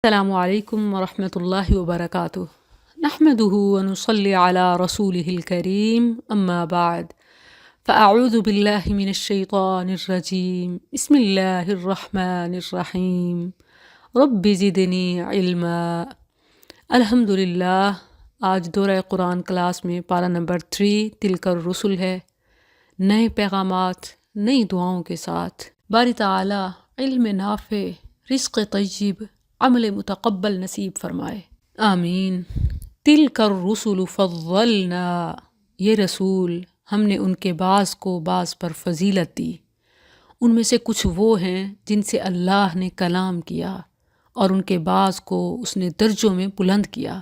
السلام علیکم ورحمۃ اللہ وبرکاتہ نحمده ونصلي على رسوله الكريم اما بعد فاعوذ باللہ من الشیطان الرجیم بسم اللہ الرحمن الرحیم رب زدنی علما۔ الحمد للہ، آج دورہ قرآن کلاس میں پارہ نمبر 3 تلک الرسل ہے، نئے پیغامات نئی دعاؤں کے ساتھ۔ باری تعالی علم نافع، رزق طیب، عمل متقبل نصیب فرمائے، آمین۔ تلک الرسل فضلنا، یہ رسول ہم نے ان کے بعض کو بعض پر فضیلت دی۔ ان میں سے کچھ وہ ہیں جن سے اللہ نے کلام کیا، اور ان کے بعض کو اس نے درجوں میں بلند کیا۔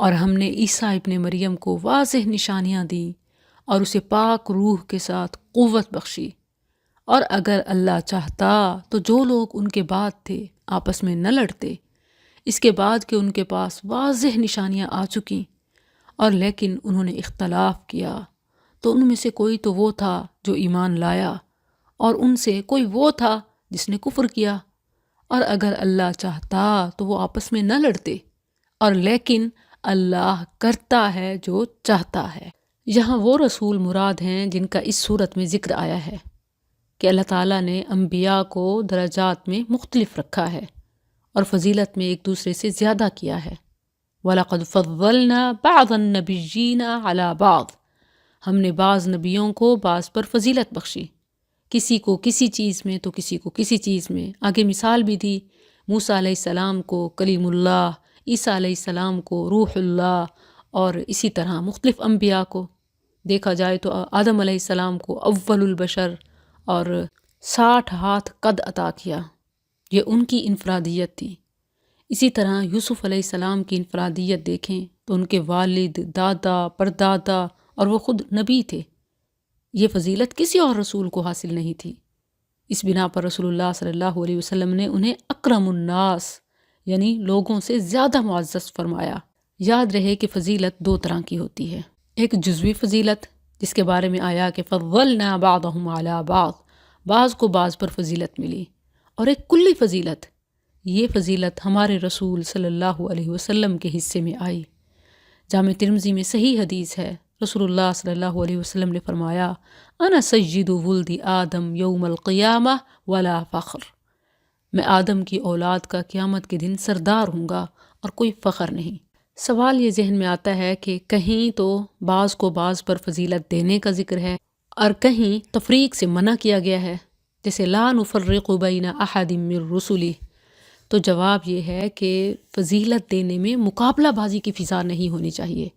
اور ہم نے عیسیٰ ابن مریم کو واضح نشانیاں دیں اور اسے پاک روح کے ساتھ قوت بخشی۔ اور اگر اللہ چاہتا تو جو لوگ ان کے بعد تھے آپس میں نہ لڑتے، اس کے بعد کہ ان کے پاس واضح نشانیاں آ چکیں، اور لیکن انہوں نے اختلاف کیا، تو ان میں سے کوئی تو وہ تھا جو ایمان لایا، اور ان سے کوئی وہ تھا جس نے کفر کیا۔ اور اگر اللہ چاہتا تو وہ آپس میں نہ لڑتے، اور لیکن اللہ کرتا ہے جو چاہتا ہے۔ یہاں وہ رسول مراد ہیں جن کا اس صورت میں ذکر آیا ہے کہ اللہ تعالیٰ نے انبیاء کو درجات میں مختلف رکھا ہے اور فضیلت میں ایک دوسرے سے زیادہ کیا ہے۔ وَلَقَدْ فَضَّلْنَا بَعْضَ النَّبِيِّينَ عَلَى بَعْضٍ، ہم نے بعض نبیوں کو بعض پر فضیلت بخشی، کسی کو کسی چیز میں تو کسی کو کسی چیز میں۔ آگے مثال بھی دی، موسیٰ علیہ السلام کو کلیم اللہ، عیسیٰ علیہ السلام کو روح اللہ، اور اسی طرح مختلف انبیاء کو دیکھا جائے تو آدم علیہ السلام کو اول البشر اور 60 ہاتھ قد عطا کیا، یہ ان کی انفرادیت تھی۔ اسی طرح یوسف علیہ السلام کی انفرادیت دیکھیں تو ان کے والد، دادا، پردادا اور وہ خود نبی تھے۔ یہ فضیلت کسی اور رسول کو حاصل نہیں تھی۔ اس بنا پر رسول اللہ صلی اللہ علیہ وسلم نے انہیں اکرم الناس یعنی لوگوں سے زیادہ معزز فرمایا۔ یاد رہے کہ فضیلت 2 طرح کی ہوتی ہے، ایک جزوی فضیلت جس کے بارے میں آیا کہ فضلنا بعضهم علی بعض، بعض کو بعض پر فضیلت ملی، اور ایک کلی فضیلت، یہ فضیلت ہمارے رسول صلی اللہ علیہ وسلم کے حصے میں آئی۔ جامع ترمذی میں صحیح حدیث ہے، رسول اللہ صلی اللہ علیہ وسلم نے فرمایا، انا سید ولد آدم یوم القیامہ ولا فخر، میں آدم کی اولاد کا قیامت کے دن سردار ہوں گا اور کوئی فخر نہیں۔ سوال یہ ذہن میں آتا ہے کہ کہیں تو بعض کو بعض پر فضیلت دینے کا ذکر ہے اور کہیں تفریق سے منع کیا گیا ہے، جیسے لا نفرق بین احد من رسلہ۔ تو جواب یہ ہے کہ فضیلت دینے میں مقابلہ بازی کی فضا نہیں ہونی چاہیے،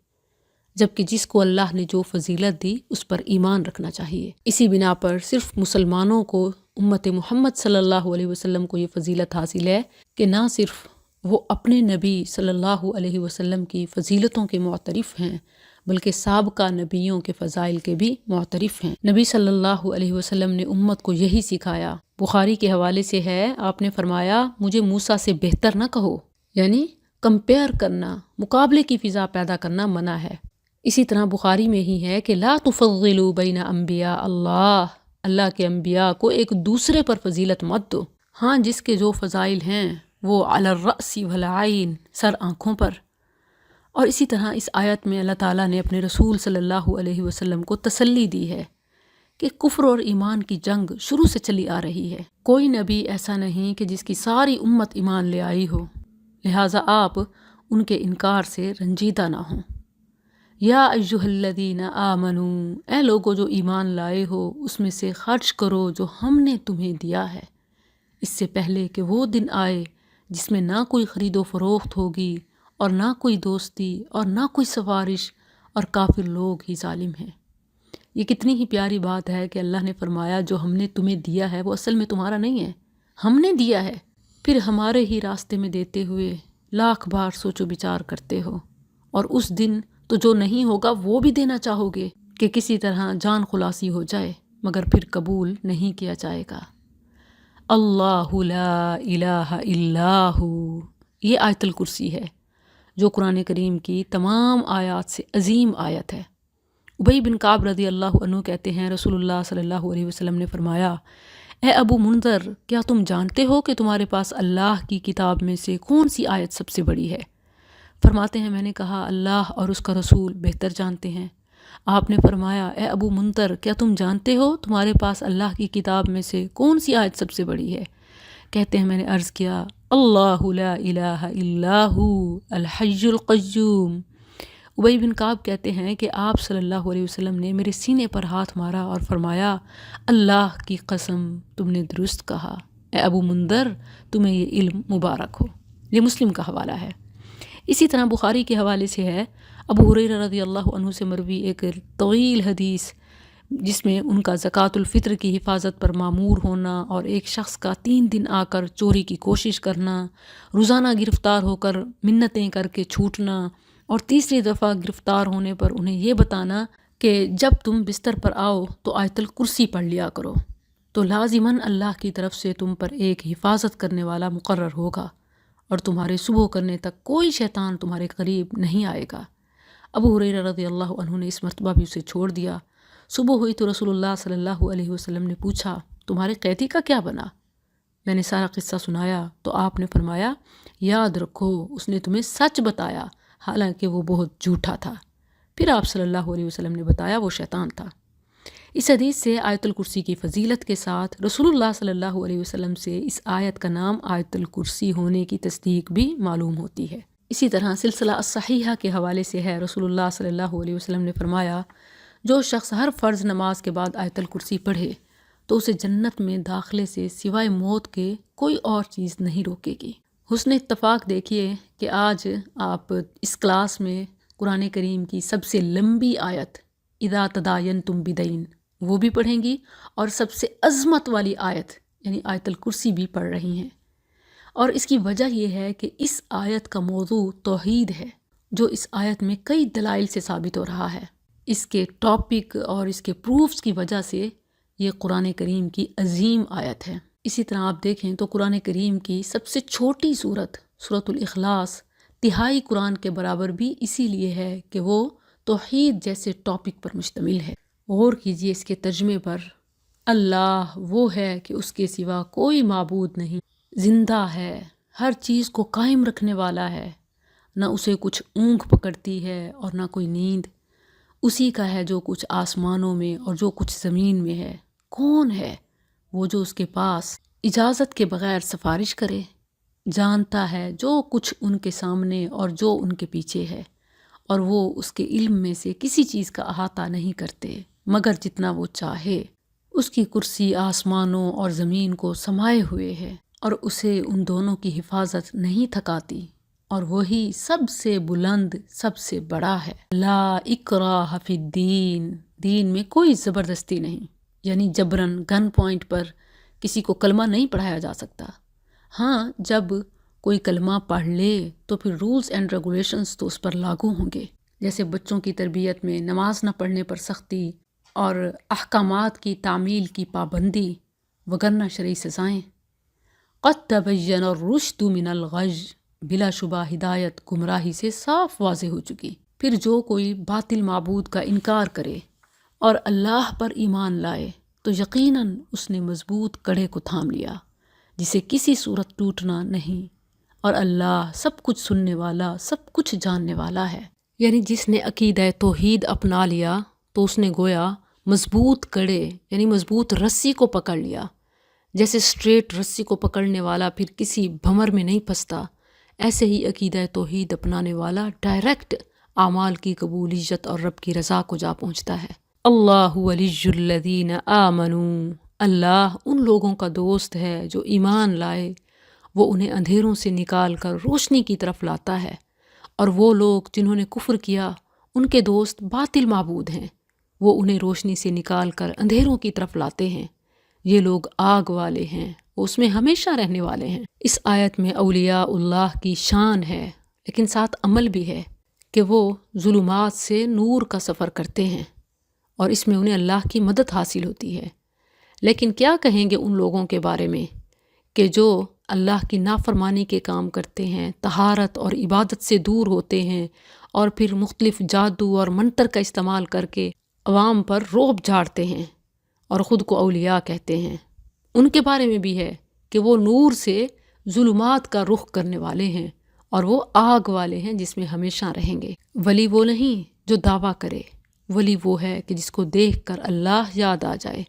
جبکہ جس کو اللہ نے جو فضیلت دی اس پر ایمان رکھنا چاہیے۔ اسی بنا پر صرف مسلمانوں کو، امت محمد صلی اللہ علیہ وسلم کو یہ فضیلت حاصل ہے کہ نہ صرف وہ اپنے نبی صلی اللہ علیہ وسلم کی فضیلتوں کے معترف ہیں بلکہ سابقہ نبیوں کے فضائل کے بھی معترف ہیں۔ نبی صلی اللہ علیہ وسلم نے امت کو یہی سکھایا۔ بخاری کے حوالے سے ہے، آپ نے فرمایا، مجھے موسیٰ سے بہتر نہ کہو، یعنی کمپیئر کرنا، مقابلے کی فضا پیدا کرنا منع ہے۔ اسی طرح بخاری میں ہی ہے کہ لا تفضلوا بین انبیاء اللہ، اللہ کے انبیاء کو ایک دوسرے پر فضیلت مت دو۔ ہاں، جس کے جو فضائل ہیں وہ علی الرأس والعین، سر آنکھوں پر۔ اور اسی طرح اس آیت میں اللہ تعالیٰ نے اپنے رسول صلی اللہ علیہ وسلم کو تسلی دی ہے کہ کفر اور ایمان کی جنگ شروع سے چلی آ رہی ہے۔ کوئی نبی ایسا نہیں کہ جس کی ساری امت ایمان لے آئی ہو، لہٰذا آپ ان کے انکار سے رنجیدہ نہ ہوں۔ یا ایھا الذین آمنوا، اے لوگو جو ایمان لائے ہو، اس میں سے خرچ کرو جو ہم نے تمہیں دیا ہے، اس سے پہلے کہ وہ دن آئے جس میں نہ کوئی خرید و فروخت ہوگی اور نہ کوئی دوستی اور نہ کوئی سفارش، اور کافر لوگ ہی ظالم ہیں۔ یہ کتنی ہی پیاری بات ہے کہ اللہ نے فرمایا جو ہم نے تمہیں دیا ہے وہ اصل میں تمہارا نہیں ہے، ہم نے دیا ہے، پھر ہمارے ہی راستے میں دیتے ہوئے لاکھ بار سوچ و بچار کرتے ہو، اور اس دن تو جو نہیں ہوگا وہ بھی دینا چاہو گے کہ کسی طرح جان خلاصی ہو جائے، مگر پھر قبول نہیں کیا جائے گا۔ اللہ لا الہ الا ہو، یہ آیت الکرسی ہے جو قرآن کریم کی تمام آیات سے عظیم آیت ہے۔ ابی بن کعب رضی اللہ عنہ کہتے ہیں، رسول اللہ صلی اللہ علیہ وسلم نے فرمایا، اے ابو منذر، کیا تم جانتے ہو کہ تمہارے پاس اللہ کی کتاب میں سے کون سی آیت سب سے بڑی ہے؟ فرماتے ہیں میں نے کہا اللہ اور اس کا رسول بہتر جانتے ہیں۔ آپ نے فرمایا اے ابو منذر، کیا تم جانتے ہو تمہارے پاس اللہ کی کتاب میں سے کون سی آیت سب سے بڑی ہے؟ کہتے ہیں میں نے عرض کیا اللہ لا الہ الا ہو الحی القیوم۔ ابی بن کعب کہتے ہیں کہ آپ صلی اللہ علیہ وسلم نے میرے سینے پر ہاتھ مارا اور فرمایا اللہ کی قسم تم نے درست کہا، اے ابو منذر تمہیں یہ علم مبارک ہو۔ یہ مسلم کا حوالہ ہے۔ اسی طرح بخاری کے حوالے سے ہے، ابو ہریرہ رضی اللہ عنہ سے مروی ایک طویل حدیث جس میں ان کا زکوٰۃ الفطر کی حفاظت پر مامور ہونا اور ایک شخص کا 3 دن آ کر چوری کی کوشش کرنا، روزانہ گرفتار ہو کر منتیں کر کے چھوٹنا، اور تیسری دفعہ گرفتار ہونے پر انہیں یہ بتانا کہ جب تم بستر پر آؤ تو آیت الکرسی پڑھ لیا کرو، تو لازماً اللہ کی طرف سے تم پر ایک حفاظت کرنے والا مقرر ہوگا اور تمہارے صبح کرنے تک کوئی شیطان تمہارے قریب نہیں آئے گا۔ ابو ہریرہ رضی اللہ عنہ نے اس مرتبہ بھی اسے چھوڑ دیا۔ صبح ہوئی تو رسول اللہ صلی اللہ علیہ وسلم نے پوچھا تمہارے قیدی کا کیا بنا؟ میں نے سارا قصہ سنایا تو آپ نے فرمایا یاد رکھو اس نے تمہیں سچ بتایا حالانکہ وہ بہت جھوٹا تھا۔ پھر آپ صلی اللہ علیہ وسلم نے بتایا وہ شیطان تھا۔ اس حدیث سے آیت الکرسی کی فضیلت کے ساتھ رسول اللہ صلی اللہ علیہ وسلم سے اس آیت کا نام آیت الکرسی ہونے کی تصدیق بھی معلوم ہوتی ہے۔ اسی طرح سلسلہ الصحیحہ کے حوالے سے ہے، رسول اللہ صلی اللہ علیہ وسلم نے فرمایا جو شخص ہر فرض نماز کے بعد آیت الکرسی پڑھے تو اسے جنت میں داخلے سے سوائے موت کے کوئی اور چیز نہیں روکے گی۔ حسن اتفاق دیکھیے کہ آج آپ اس کلاس میں قرآن کریم کی سب سے لمبی آیت اذا تداینتم بدین وہ بھی پڑھیں گی اور سب سے عظمت والی آیت یعنی آیت الکرسی بھی پڑھ رہی ہیں، اور اس کی وجہ یہ ہے کہ اس آیت کا موضوع توحید ہے جو اس آیت میں کئی دلائل سے ثابت ہو رہا ہے۔ اس کے ٹاپک اور اس کے پروفز کی وجہ سے یہ قرآن کریم کی عظیم آیت ہے۔ اسی طرح آپ دیکھیں تو قرآن کریم کی سب سے چھوٹی سورت سورۃ الاخلاص تہائی قرآن کے برابر بھی اسی لیے ہے کہ وہ توحید جیسے ٹاپک پر مشتمل ہے۔ غور کیجئے اس کے ترجمے پر، اللہ وہ ہے کہ اس کے سوا کوئی معبود نہیں، زندہ ہے، ہر چیز کو قائم رکھنے والا ہے، نہ اسے کچھ اونگ پکڑتی ہے اور نہ کوئی نیند، اسی کا ہے جو کچھ آسمانوں میں اور جو کچھ زمین میں ہے۔ کون ہے وہ جو اس کے پاس اجازت کے بغیر سفارش کرے؟ جانتا ہے جو کچھ ان کے سامنے اور جو ان کے پیچھے ہے، اور وہ اس کے علم میں سے کسی چیز کا احاطہ نہیں کرتے مگر جتنا وہ چاہے۔ اس کی کرسی آسمانوں اور زمین کو سمائے ہوئے ہے اور اسے ان دونوں کی حفاظت نہیں تھکاتی، اور وہی سب سے بلند سب سے بڑا ہے۔ لا اکراہ فی الدین، دین میں کوئی زبردستی نہیں، یعنی جبرن گن پوائنٹ پر کسی کو کلمہ نہیں پڑھایا جا سکتا۔ ہاں جب کوئی کلمہ پڑھ لے تو پھر رولز اینڈ ریگولیشنز تو اس پر لاگو ہوں گے، جیسے بچوں کی تربیت میں نماز نہ پڑھنے پر سختی اور احکامات کی تعمیل کی پابندی وگرنہ شرعی سزائیں۔ قد تبین الرشد من الغی، بلا شبہ ہدایت گمراہی سے صاف واضح ہو چکی۔ پھر جو کوئی باطل معبود کا انکار کرے اور اللہ پر ایمان لائے تو یقیناً اس نے مضبوط کڑے کو تھام لیا جسے کسی صورت ٹوٹنا نہیں، اور اللہ سب کچھ سننے والا سب کچھ جاننے والا ہے۔ یعنی جس نے عقیدہ توحید اپنا لیا تو اس نے گویا مضبوط کڑے یعنی مضبوط رسی کو پکڑ لیا، جیسے اسٹریٹ رسی کو پکڑنے والا پھر کسی بھمر میں نہیں پھنستا، ایسے ہی عقیدہ توحید اپنانے والا ڈائریکٹ اعمال کی قبولیت اور رب کی رضا کو جا پہنچتا ہے۔ اللہ ولی الذین آمنوا، اللہ ان لوگوں کا دوست ہے جو ایمان لائے، وہ انہیں اندھیروں سے نکال کر روشنی کی طرف لاتا ہے، اور وہ لوگ جنہوں نے کفر کیا ان کے دوست باطل معبود ہیں، وہ انہیں روشنی سے نکال کر اندھیروں کی طرف لاتے ہیں، یہ لوگ آگ والے ہیں، وہ اس میں ہمیشہ رہنے والے ہیں۔ اس آیت میں اولیاء اللہ کی شان ہے لیکن ساتھ عمل بھی ہے کہ وہ ظلمات سے نور کا سفر کرتے ہیں اور اس میں انہیں اللہ کی مدد حاصل ہوتی ہے۔ لیکن کیا کہیں گے ان لوگوں کے بارے میں کہ جو اللہ کی نافرمانی کے کام کرتے ہیں، طہارت اور عبادت سے دور ہوتے ہیں، اور پھر مختلف جادو اور منتر کا استعمال کر کے عوام پر رعب جھاڑتے ہیں اور خود کو اولیاء کہتے ہیں۔ ان کے بارے میں بھی ہے کہ وہ نور سے ظلمات کا رخ کرنے والے ہیں اور وہ آگ والے ہیں جس میں ہمیشہ رہیں گے۔ ولی وہ نہیں جو دعویٰ کرے، ولی وہ ہے کہ جس کو دیکھ کر اللہ یاد آ جائے،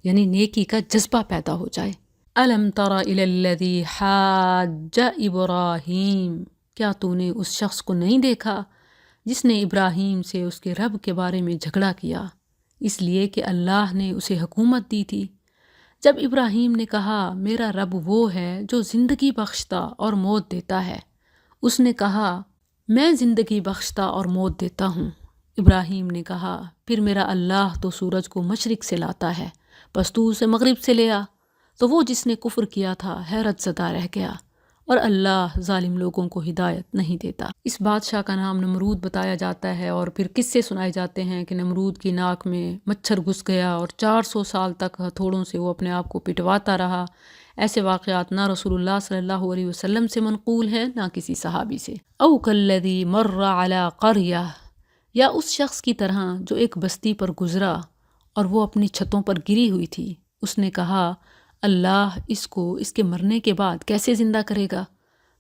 یعنی نیکی کا جذبہ پیدا ہو جائے۔ الم تر الی الذی حاج ابراہیم، کیا تو نے اس شخص کو نہیں دیکھا جس نے ابراہیم سے اس کے رب کے بارے میں جھگڑا کیا، اس لیے کہ اللہ نے اسے حکومت دی تھی۔ جب ابراہیم نے کہا میرا رب وہ ہے جو زندگی بخشتا اور موت دیتا ہے، اس نے کہا میں زندگی بخشتا اور موت دیتا ہوں۔ ابراہیم نے کہا پھر میرا اللہ تو سورج کو مشرق سے لاتا ہے، پس تو اسے مغرب سے لے آ۔ تو وہ جس نے کفر کیا تھا حیرت زدہ رہ گیا، اور اللہ ظالم لوگوں کو ہدایت نہیں دیتا۔ اس بادشاہ کا نام نمرود بتایا جاتا ہے، اور پھر قصے سنائے جاتے ہیں کہ نمرود کی ناک میں مچھر گھس گیا اور 400 سال تک ہتھوڑوں سے وہ اپنے آپ کو پٹواتا رہا۔ ایسے واقعات نہ رسول اللہ صلی اللہ علیہ وسلم سے منقول ہیں نہ کسی صحابی سے۔ او کالذی مر علی قریہ، یا اس شخص کی طرح جو ایک بستی پر گزرا اور وہ اپنی چھتوں پر گری ہوئی تھی، اس نے کہا اللہ اس کو اس کے مرنے کے بعد کیسے زندہ کرے گا؟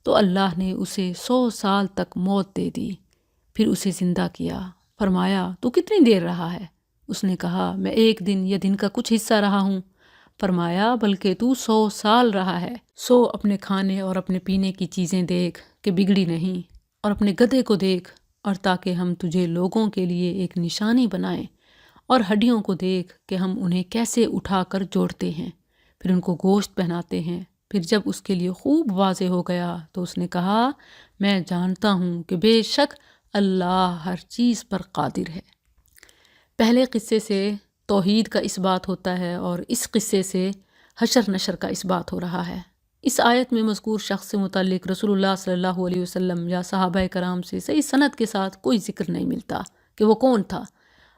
تو اللہ نے اسے 100 سال تک موت دے دی، پھر اسے زندہ کیا۔ فرمایا تو کتنی دیر رہا ہے؟ اس نے کہا میں 1 دن یا دن کا کچھ حصہ رہا ہوں۔ فرمایا بلکہ تو 100 سال رہا ہے۔ سو اپنے کھانے اور اپنے پینے کی چیزیں دیکھ کہ بگڑی نہیں، اور اپنے گدھے کو دیکھ، اور تاکہ ہم تجھے لوگوں کے لیے ایک نشانی بنائیں، اور ہڈیوں کو دیکھ کہ ہم انہیں کیسے اٹھا کر جوڑتے ہیں، پھر ان کو گوشت پہناتے ہیں۔ پھر جب اس کے لیے خوب واضح ہو گیا تو اس نے کہا میں جانتا ہوں کہ بے شک اللہ ہر چیز پر قادر ہے۔ پہلے قصے سے توحید کا اس بات ہوتا ہے، اور اس قصے سے حشر نشر کا اس بات ہو رہا ہے۔ اس آیت میں مذکور شخص سے متعلق رسول اللہ صلی اللہ علیہ وسلم یا صحابہ کرام سے صحیح سند کے ساتھ کوئی ذکر نہیں ملتا کہ وہ کون تھا۔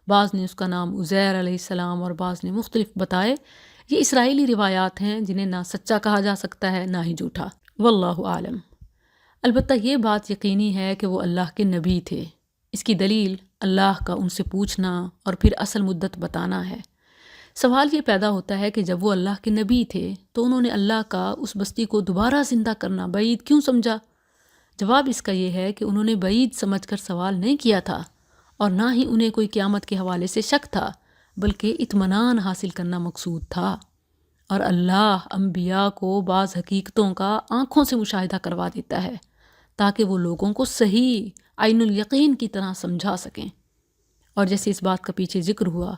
بعض نے اس کا نام عزیر علیہ السلام اور بعض نے مختلف بتائے۔ یہ اسرائیلی روایات ہیں جنہیں نہ سچا کہا جا سکتا ہے نہ ہی جھوٹا، واللہ عالم۔ البتہ یہ بات یقینی ہے کہ وہ اللہ کے نبی تھے۔ اس کی دلیل اللہ کا ان سے پوچھنا اور پھر اصل مدت بتانا ہے۔ سوال یہ پیدا ہوتا ہے کہ جب وہ اللہ کے نبی تھے تو انہوں نے اللہ کا اس بستی کو دوبارہ زندہ کرنا بعید کیوں سمجھا؟ جواب اس کا یہ ہے کہ انہوں نے بعید سمجھ کر سوال نہیں کیا تھا، اور نہ ہی انہیں کوئی قیامت کے حوالے سے شک تھا، بلکہ اطمینان حاصل کرنا مقصود تھا۔ اور اللہ انبیاء کو بعض حقیقتوں کا آنکھوں سے مشاہدہ کروا دیتا ہے تاکہ وہ لوگوں کو صحیح عین الیقین کی طرح سمجھا سکیں۔ اور جیسے اس بات کا پیچھے ذکر ہوا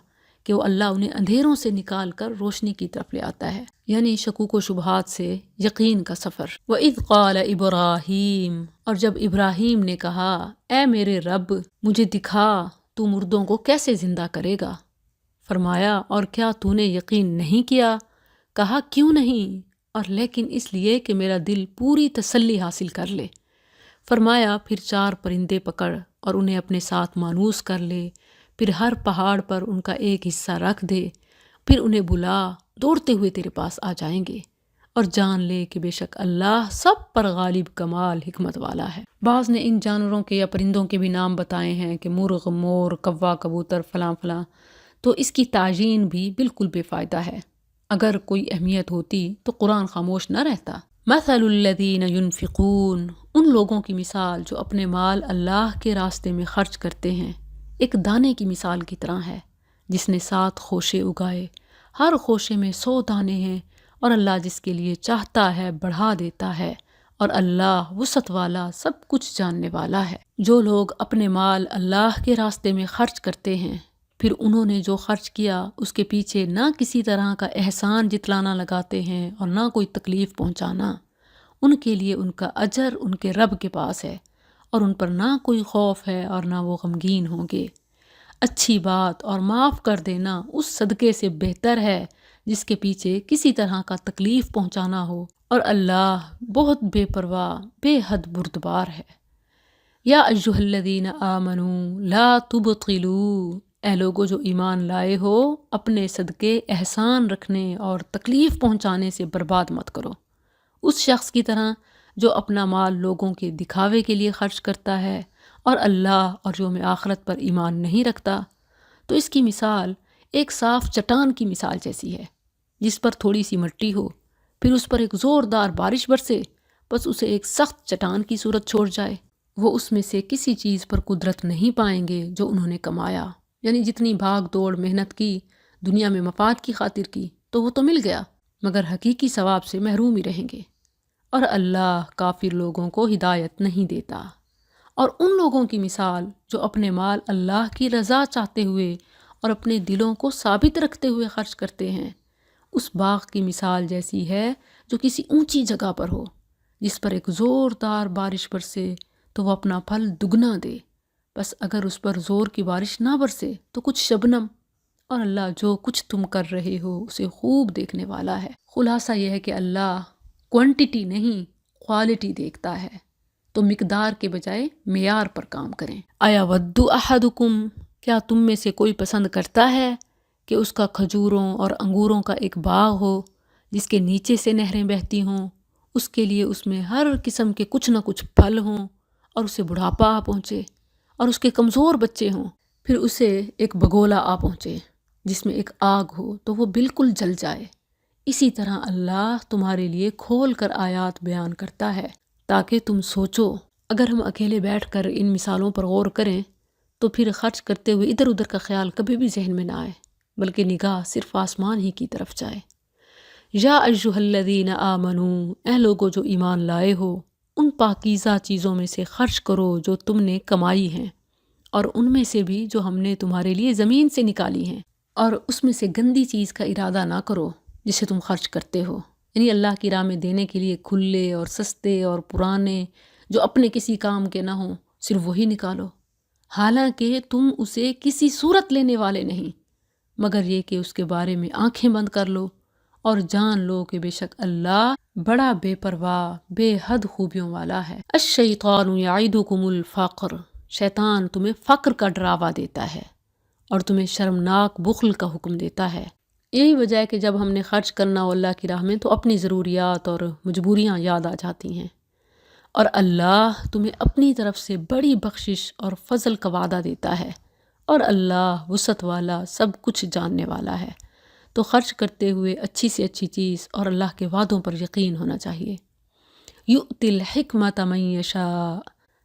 کہ وہ اللہ انہیں اندھیروں سے نکال کر روشنی کی طرف لے آتا ہے، یعنی شکوک و شبہات سے یقین کا سفر۔ وَإِذْ قَالَ إِبْرَاهِيمُ، اور جب ابراہیم نے کہا اے میرے رب مجھے دکھا تو مردوں کو کیسے زندہ کرے گا؟ فرمایا اور کیا تو نے یقین نہیں کیا؟ کہا کیوں نہیں؟ اور لیکن اس لیے کہ میرا دل پوری تسلی حاصل کر لے۔ فرمایا پھر 4 پرندے پکڑ اور انہیں اپنے ساتھ مانوس کر لے، پھر ہر پہاڑ پر ان کا ایک حصہ رکھ دے، پھر انہیں بلا، دوڑتے ہوئے تیرے پاس آ جائیں گے، اور جان لے کہ بے شک اللہ سب پر غالب کمال حکمت والا ہے۔ بعض نے ان جانوروں کے یا پرندوں کے بھی نام بتائے ہیں کہ مرغ، مور، کوا، کبوتر، فلاں فلاں، تو اس کی تعیین بھی بالکل بے فائدہ ہے۔ اگر کوئی اہمیت ہوتی تو قرآن خاموش نہ رہتا۔ مثل الذین ینفقون، ان لوگوں کی مثال جو اپنے مال اللہ کے راستے میں خرچ کرتے ہیں، ایک دانے کی مثال کی طرح ہے جس نے 7 خوشے اگائے، ہر خوشے میں 100 دانے ہیں، اور اللہ جس کے لیے چاہتا ہے بڑھا دیتا ہے، اور اللہ وسعت والا سب کچھ جاننے والا ہے۔ جو لوگ اپنے مال اللہ کے راستے میں خرچ کرتے ہیں، پھر انہوں نے جو خرچ کیا اس کے پیچھے نہ کسی طرح کا احسان جتلانا لگاتے ہیں اور نہ کوئی تکلیف پہنچانا، ان کے لیے ان کا اجر ان کے رب کے پاس ہے، اور ان پر نہ کوئی خوف ہے اور نہ وہ غمگین ہوں گے۔ اچھی بات اور معاف کر دینا اس صدقے سے بہتر ہے جس کے پیچھے کسی طرح کا تکلیف پہنچانا ہو، اور اللہ بہت بے پرواہ بے حد بردبار ہے۔ یا ایھا الذین آمنوا لا تبطلوا، اے لوگو جو ایمان لائے ہو اپنے صدقے احسان رکھنے اور تکلیف پہنچانے سے برباد مت کرو، اس شخص کی طرح جو اپنا مال لوگوں کے دکھاوے کے لیے خرچ کرتا ہے اور اللہ اور یوم آخرت پر ایمان نہیں رکھتا۔ تو اس کی مثال ایک صاف چٹان کی مثال جیسی ہے۔ جس پر تھوڑی سی مٹی ہو، پھر اس پر ایک زوردار بارش برسے، بس اسے ایک سخت چٹان کی صورت چھوڑ جائے، وہ اس میں سے کسی چیز پر قدرت نہیں پائیں گے جو انہوں نے کمایا، یعنی جتنی بھاگ دوڑ محنت کی، دنیا میں مفاد کی خاطر کی، تو وہ تو مل گیا، مگر حقیقی ثواب سے محروم ہی رہیں گے۔ اور اللہ کافر لوگوں کو ہدایت نہیں دیتا۔ اور ان لوگوں کی مثال جو اپنے مال اللہ کی رضا چاہتے ہوئے اور اپنے دلوں کو ثابت رکھتے ہوئے خرچ کرتے ہیں، اس باغ کی مثال جیسی ہے جو کسی اونچی جگہ پر ہو، جس پر ایک زوردار بارش برسے تو وہ اپنا پھل دگنا دے، بس اگر اس پر زور کی بارش نہ برسے تو کچھ شبنم۔ اور اللہ جو کچھ تم کر رہے ہو اسے خوب دیکھنے والا ہے۔ خلاصہ یہ ہے کہ اللہ کوانٹٹی نہیں، کوالٹی دیکھتا ہے، تو مقدار کے بجائے معیار پر کام کریں۔ آیا ود احدکم، کیا تم میں سے کوئی پسند کرتا ہے کہ اس کا کھجوروں اور انگوروں کا ایک باغ ہو جس کے نیچے سے نہریں بہتی ہوں، اس کے لیے اس میں ہر قسم کے کچھ نہ کچھ پھل ہوں، اور اسے بڑھاپا آ پہنچے اور اس کے کمزور بچے ہوں، پھر اسے ایک بگولا آ پہنچے جس میں ایک آگ ہو تو وہ بالکل جل جائے۔ اسی طرح اللہ تمہارے لیے کھول کر آیات بیان کرتا ہے تاکہ تم سوچو۔ اگر ہم اکیلے بیٹھ کر ان مثالوں پر غور کریں تو پھر خرچ کرتے ہوئے ادھر ادھر کا خیال کبھی بھی ذہن میں نہ آئے، بلکہ نگاہ صرف آسمان ہی کی طرف جائے۔ یا ایھا الذین آمنو، اے لوگو جو ایمان لائے ہو، ان پاکیزہ چیزوں میں سے خرچ کرو جو تم نے کمائی ہیں، اور ان میں سے بھی جو ہم نے تمہارے لیے زمین سے نکالی ہیں، اور اس میں سے گندی چیز کا ارادہ نہ کرو جسے تم خرچ کرتے ہو، یعنی اللہ کی راہ میں دینے کے لیے کھلے اور سستے اور پرانے جو اپنے کسی کام کے نہ ہوں، صرف وہی نکالو، حالانکہ تم اسے کسی صورت لینے والے نہیں، مگر یہ کہ اس کے بارے میں آنکھیں بند کر لو اور جان لو کہ بے شک اللہ بڑا بے پرواہ بے حد خوبیوں والا ہے۔ الشیطان یعدکم الفقر، شیطان تمہیں فقر کا ڈراوا دیتا ہے اور تمہیں شرمناک بخل کا حکم دیتا ہے۔ یہی وجہ ہے کہ جب ہم نے خرچ کرنا ہو اللہ کی راہ میں تو اپنی ضروریات اور مجبوریاں یاد آ جاتی ہیں، اور اللہ تمہیں اپنی طرف سے بڑی بخشش اور فضل کا وعدہ دیتا ہے، اور اللہ وسعت والا سب کچھ جاننے والا ہے۔ تو خرچ کرتے ہوئے اچھی سے اچھی چیز اور اللہ کے وعدوں پر یقین ہونا چاہیے۔ یؤتی الحکمۃ من یشاء،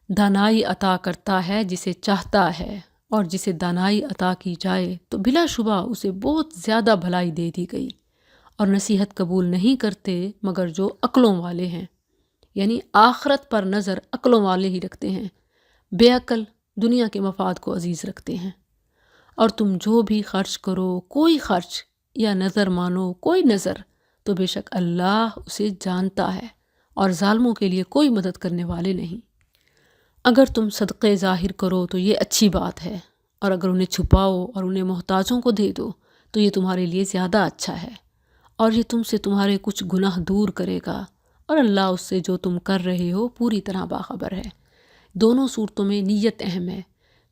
دانائی عطا کرتا ہے جسے چاہتا ہے، اور جسے دانائی عطا کی جائے تو بلا شبہ اسے بہت زیادہ بھلائی دے دی گئی، اور نصیحت قبول نہیں کرتے مگر جو عقلوں والے ہیں، یعنی آخرت پر نظر عقلوں والے ہی رکھتے ہیں، بے عقل دنیا کے مفاد کو عزیز رکھتے ہیں۔ اور تم جو بھی خرچ کرو، کوئی خرچ یا نظر مانو کوئی نظر، تو بے شک اللہ اسے جانتا ہے، اور ظالموں کے لیے کوئی مدد کرنے والے نہیں۔ اگر تم صدقے ظاہر کرو تو یہ اچھی بات ہے، اور اگر انہیں چھپاؤ اور انہیں محتاجوں کو دے دو تو یہ تمہارے لیے زیادہ اچھا ہے، اور یہ تم سے تمہارے کچھ گناہ دور کرے گا، اور اللہ اس سے جو تم کر رہے ہو پوری طرح باخبر ہے۔ دونوں صورتوں میں نیت اہم ہے۔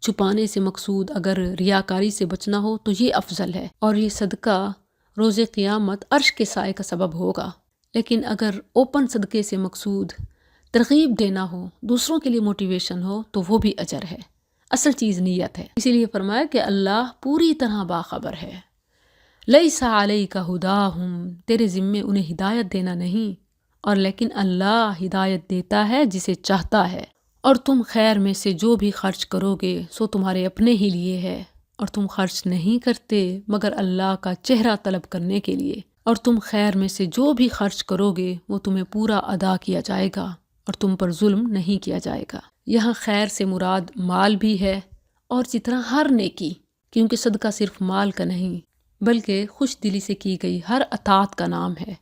چھپانے سے مقصود اگر ریاکاری سے بچنا ہو تو یہ افضل ہے، اور یہ صدقہ روز قیامت عرش کے سائے کا سبب ہوگا، لیکن اگر اوپن صدقے سے مقصود ترغیب دینا ہو، دوسروں کے لیے موٹیویشن ہو، تو وہ بھی اجر ہے۔ اصل چیز نیت ہے، اسی لیے فرمایا کہ اللہ پوری طرح باخبر ہے۔ لیس علیک ہداہم، تیرے ذمے انہیں ہدایت دینا نہیں، اور لیکن اللہ ہدایت دیتا ہے جسے چاہتا ہے۔ اور تم خیر میں سے جو بھی خرچ کرو گے سو تمہارے اپنے ہی لیے ہے، اور تم خرچ نہیں کرتے مگر اللہ کا چہرہ طلب کرنے کے لیے، اور تم خیر میں سے جو بھی خرچ کرو گے وہ تمہیں پورا ادا کیا جائے گا، اور تم پر ظلم نہیں کیا جائے گا۔ یہاں خیر سے مراد مال بھی ہے، اور اسی طرح ہر نیکی، کیونکہ صدقہ صرف مال کا نہیں بلکہ خوش دلی سے کی گئی ہر اطاعت کا نام ہے،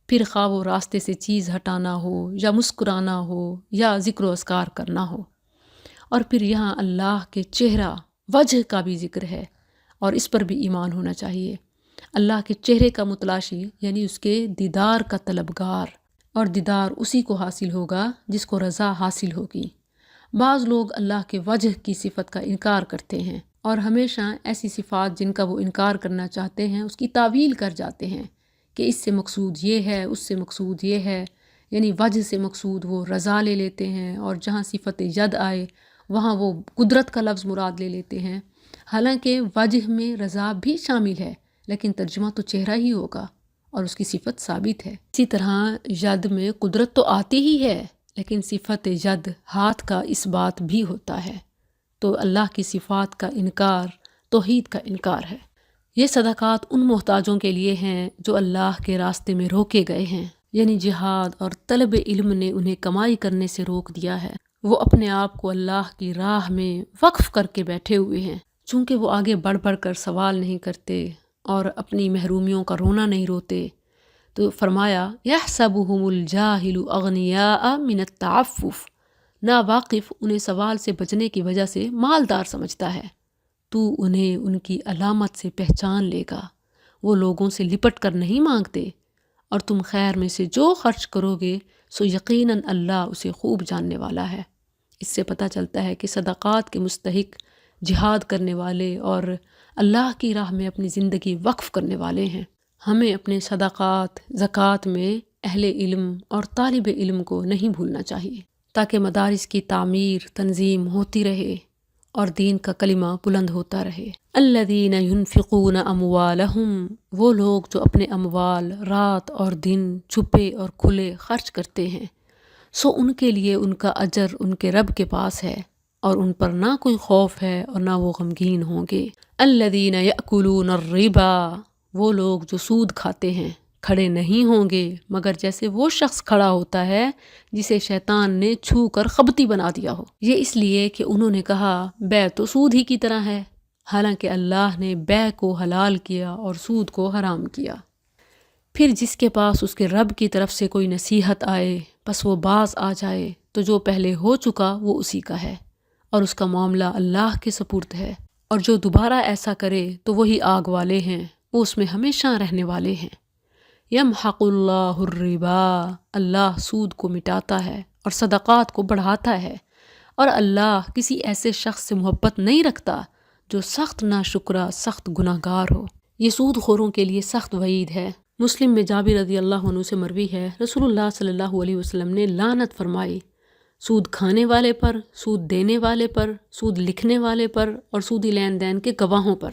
پھر خواہ وہ راستے سے چیز ہٹانا ہو یا مسکرانا ہو یا ذکر و اذکار کرنا ہو۔ اور پھر یہاں اللہ کے چہرہ وجہ کا بھی ذکر ہے، اور اس پر بھی ایمان ہونا چاہیے۔ اللہ کے چہرے کا متلاشی یعنی اس کے دیدار کا طلبگار، اور دیدار اسی کو حاصل ہوگا جس کو رضا حاصل ہوگی۔ بعض لوگ اللہ کے وجہ کی صفت کا انکار کرتے ہیں، اور ہمیشہ ایسی صفات جن کا وہ انکار کرنا چاہتے ہیں اس کی تعویل کر جاتے ہیں کہ اس سے مقصود یہ ہے، اس سے مقصود یہ ہے، یعنی وجہ سے مقصود وہ رضا لے لیتے ہیں، اور جہاں صفت ید آئے وہاں وہ قدرت کا لفظ مراد لے لیتے ہیں، حالانکہ وجہ میں رضا بھی شامل ہے لیکن ترجمہ تو چہرہ ہی ہوگا، اور اس کی صفت ثابت ہے۔ اسی طرح ید میں قدرت تو آتی ہی ہے، لیکن صفت ید ہاتھ کا اس بات بھی ہوتا ہے، تو اللہ کی صفات کا انکار توحید کا انکار ہے۔ یہ صدقات ان محتاجوں کے لیے ہیں جو اللہ کے راستے میں روکے گئے ہیں، یعنی جہاد اور طلب علم نے انہیں کمائی کرنے سے روک دیا ہے۔ وہ اپنے آپ کو اللہ کی راہ میں وقف کر کے بیٹھے ہوئے ہیں، چونکہ وہ آگے بڑھ بڑھ کر سوال نہیں کرتے اور اپنی محرومیوں کا رونا نہیں روتے، تو فرمایا یحسبهم الجاہل اغنیاء من التعفف، نا واقف انہیں سوال سے بچنے کی وجہ سے مالدار سمجھتا ہے، تو انہیں ان کی علامت سے پہچان لے گا، وہ لوگوں سے لپٹ کر نہیں مانگتے، اور تم خیر میں سے جو خرچ کرو گے سو یقیناً اللہ اسے خوب جاننے والا ہے۔ اس سے پتہ چلتا ہے کہ صدقات کے مستحق جہاد کرنے والے اور اللہ کی راہ میں اپنی زندگی وقف کرنے والے ہیں۔ ہمیں اپنے صدقات، زکوٰۃ میں اہل علم اور طالب علم کو نہیں بھولنا چاہیے، تاکہ مدارس کی تعمیر تنظیم ہوتی رہے اور دین کا کلمہ بلند ہوتا رہے۔ الذین ینفقون اموالہم، وہ لوگ جو اپنے اموال رات اور دن چھپے اور کھلے خرچ کرتے ہیں، سو ان کے لیے ان کا اجر ان کے رب کے پاس ہے، اور ان پر نہ کوئی خوف ہے اور نہ وہ غمگین ہوں گے۔ الذین یأکلون الربا، وہ لوگ جو سود کھاتے ہیں کھڑے نہیں ہوں گے مگر جیسے وہ شخص کھڑا ہوتا ہے جسے شیطان نے چھو کر خبتی بنا دیا ہو، یہ اس لیے کہ انہوں نے کہا بیع تو سود ہی کی طرح ہے، حالانکہ اللہ نے بیع کو حلال کیا اور سود کو حرام کیا۔ پھر جس کے پاس اس کے رب کی طرف سے کوئی نصیحت آئے پس وہ باز آ جائے، تو جو پہلے ہو چکا وہ اسی کا ہے، اور اس کا معاملہ اللہ کے سپرد ہے، اور جو دوبارہ ایسا کرے تو وہی آگ والے ہیں، وہ اس میں ہمیشہ رہنے والے ہیں۔ یمحق اللہ الربا، اللہ سود کو مٹاتا ہے اور صدقات کو بڑھاتا ہے، اور اللہ کسی ایسے شخص سے محبت نہیں رکھتا جو سخت ناشکرا سخت گناہ گار ہو۔ یہ سود خوروں کے لیے سخت وعید ہے۔ مسلم میں جابر رضی اللہ عنہ سے مروی ہے، رسول اللہ صلی اللہ علیہ وسلم نے لعنت فرمائی سود کھانے والے پر، سود دینے والے پر، سود لکھنے والے پر، اور سودی لین دین کے گواہوں پر،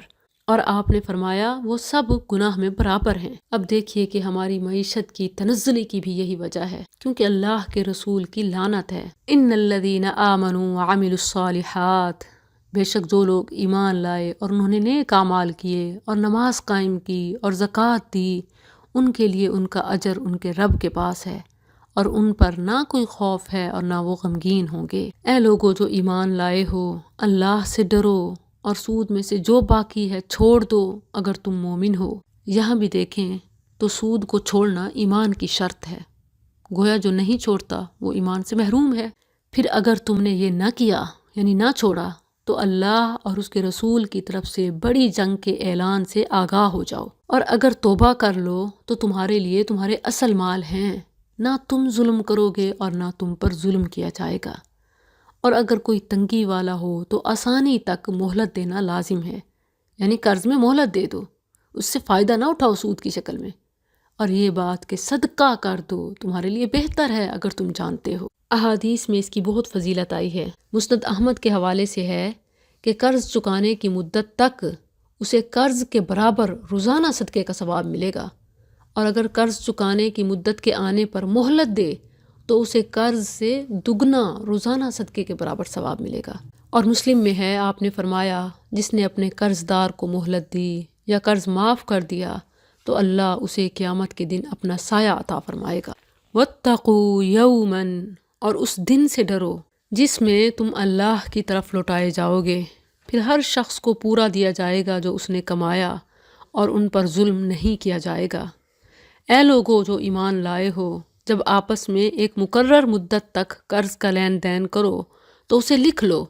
اور آپ نے فرمایا وہ سب گناہ میں برابر ہیں۔ اب دیکھیے کہ ہماری معیشت کی تنزلی کی بھی یہی وجہ ہے، کیونکہ اللہ کے رسول کی لعنت ہے۔ ان الذین آمنوا وعملوا الصالحات، بے شک جو لوگ ایمان لائے اور انہوں نے نیک اعمال کیے اور نماز قائم کی اور زکوٰۃ دی، ان کے لیے ان کا اجر ان کے رب کے پاس ہے، اور ان پر نہ کوئی خوف ہے اور نہ وہ غمگین ہوں گے۔ اے لوگو جو ایمان لائے ہو، اللہ سے ڈرو اور سود میں سے جو باقی ہے چھوڑ دو اگر تم مومن ہو۔ یہاں بھی دیکھیں تو سود کو چھوڑنا ایمان کی شرط ہے، گویا جو نہیں چھوڑتا وہ ایمان سے محروم ہے۔ پھر اگر تم نے یہ نہ کیا یعنی نہ چھوڑا تو اللہ اور اس کے رسول کی طرف سے بڑی جنگ کے اعلان سے آگاہ ہو جاؤ، اور اگر توبہ کر لو تو تمہارے لیے تمہارے اصل مال ہیں، نہ تم ظلم کرو گے اور نہ تم پر ظلم کیا جائے گا، اور اگر کوئی تنگی والا ہو تو آسانی تک مہلت دینا لازم ہے، یعنی قرض میں مہلت دے دو، اس سے فائدہ نہ اٹھاؤ سود کی شکل میں، اور یہ بات کہ صدقہ کر دو تمہارے لیے بہتر ہے اگر تم جانتے ہو۔ احادیث میں اس کی بہت فضیلت آئی ہے۔ مسند احمد کے حوالے سے ہے کہ قرض چکانے کی مدت تک اسے قرض کے برابر روزانہ صدقے کا ثواب ملے گا، اور اگر قرض چکانے کی مدت کے آنے پر مہلت دے تو اسے قرض سے دگنا روزانہ صدقے کے برابر ثواب ملے گا۔ اور مسلم میں ہے آپ نے فرمایا جس نے اپنے قرض دار کو مہلت دی یا قرض معاف کر دیا تو اللہ اسے قیامت کے دن اپنا سایہ عطا فرمائے گا۔ واتقوا یوما، اور اس دن سے ڈرو جس میں تم اللہ کی طرف لوٹائے جاؤ گے، پھر ہر شخص کو پورا دیا جائے گا جو اس نے کمایا، اور ان پر ظلم نہیں کیا جائے گا۔ اے لوگو جو ایمان لائے ہو، جب آپس میں ایک مقرر مدت تک قرض کا لین دین کرو تو اسے لکھ لو،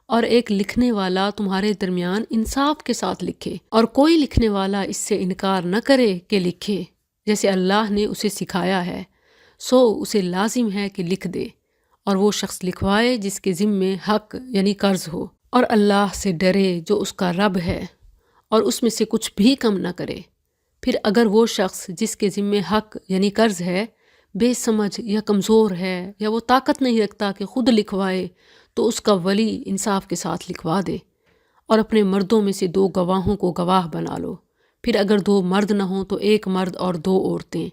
اور ایک لکھنے والا تمہارے درمیان انصاف کے ساتھ لکھے، اور کوئی لکھنے والا اس سے انکار نہ کرے کہ لکھے جیسے اللہ نے اسے سکھایا ہے، سو اسے لازم ہے کہ لکھ دے، اور وہ شخص لکھوائے جس کے ذمے حق یعنی قرض ہو، اور اللہ سے ڈرے جو اس کا رب ہے، اور اس میں سے کچھ بھی کم نہ کرے۔ پھر اگر وہ شخص جس کے ذمے حق یعنی قرض ہے بے سمجھ یا کمزور ہے یا وہ طاقت نہیں رکھتا کہ خود لکھوائے تو اس کا ولی انصاف کے ساتھ لکھوا دے، اور اپنے مردوں میں سے 2 گواہوں کو گواہ بنا لو، پھر اگر 2 مرد نہ ہوں تو 1 مرد اور 2 عورتیں،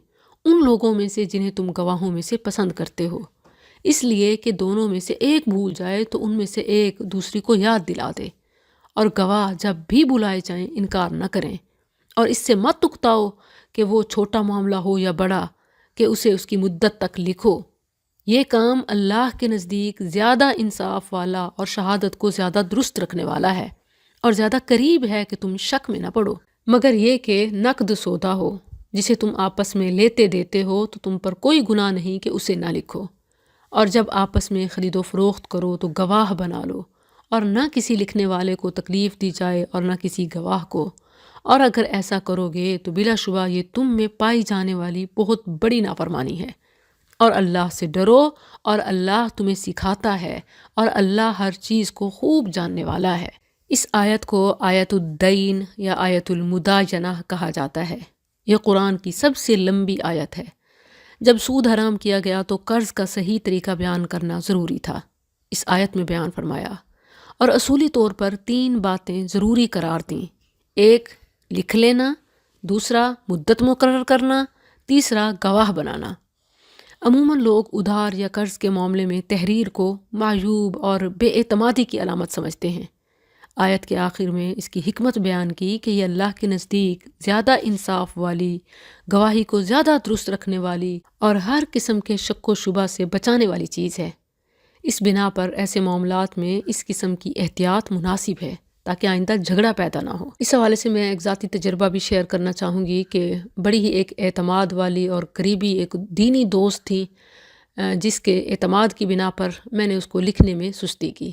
ان لوگوں میں سے جنہیں تم گواہوں میں سے پسند کرتے ہو، اس لیے کہ دونوں میں سے ایک بھول جائے تو ان میں سے ایک دوسری کو یاد دلا دے، اور گواہ جب بھی بلائے جائیں انکار نہ کریں، اور اس سے مت اکتاؤ کہ وہ چھوٹا معاملہ ہو یا بڑا کہ اسے اس کی مدت تک لکھو۔ یہ کام اللہ کے نزدیک زیادہ انصاف والا اور شہادت کو زیادہ درست رکھنے والا ہے، اور زیادہ قریب ہے کہ تم شک میں نہ پڑو، مگر یہ کہ نقد سودا ہو جسے تم آپس میں لیتے دیتے ہو تو تم پر کوئی گناہ نہیں کہ اسے نہ لکھو، اور جب آپس میں خرید و فروخت کرو تو گواہ بنا لو، اور نہ کسی لکھنے والے کو تکلیف دی جائے اور نہ کسی گواہ کو، اور اگر ایسا کرو گے تو بلا شبہ یہ تم میں پائی جانے والی بہت بڑی نافرمانی ہے، اور اللہ سے ڈرو، اور اللہ تمہیں سکھاتا ہے، اور اللہ ہر چیز کو خوب جاننے والا ہے۔ اس آیت کو آیت الدین یا آیت المداینہ کہا جاتا ہے۔ یہ قرآن کی سب سے لمبی آیت ہے۔ جب سود حرام کیا گیا تو قرض کا صحیح طریقہ بیان کرنا ضروری تھا۔ اس آیت میں بیان فرمایا، اور اصولی طور پر 3 باتیں ضروری قرار دیں: 1 لکھ لینا، 2 مدت مقرر کرنا، 3 گواہ بنانا۔ عموماً لوگ ادھار یا قرض کے معاملے میں تحریر کو معیوب اور بے اعتمادی کی علامت سمجھتے ہیں۔ آیت کے آخر میں اس کی حکمت بیان کی کہ یہ اللہ کے نزدیک زیادہ انصاف والی، گواہی کو زیادہ درست رکھنے والی اور ہر قسم کے شک و شبہ سے بچانے والی چیز ہے۔ اس بنا پر ایسے معاملات میں اس قسم کی احتیاط مناسب ہے تاکہ آئندہ جھگڑا پیدا نہ ہو۔ اس حوالے سے میں ایک ذاتی تجربہ بھی شیئر کرنا چاہوں گی کہ بڑی ہی ایک اعتماد والی اور قریبی ایک دینی دوست تھی، جس کے اعتماد کی بنا پر میں نے اس کو لکھنے میں سستی کی،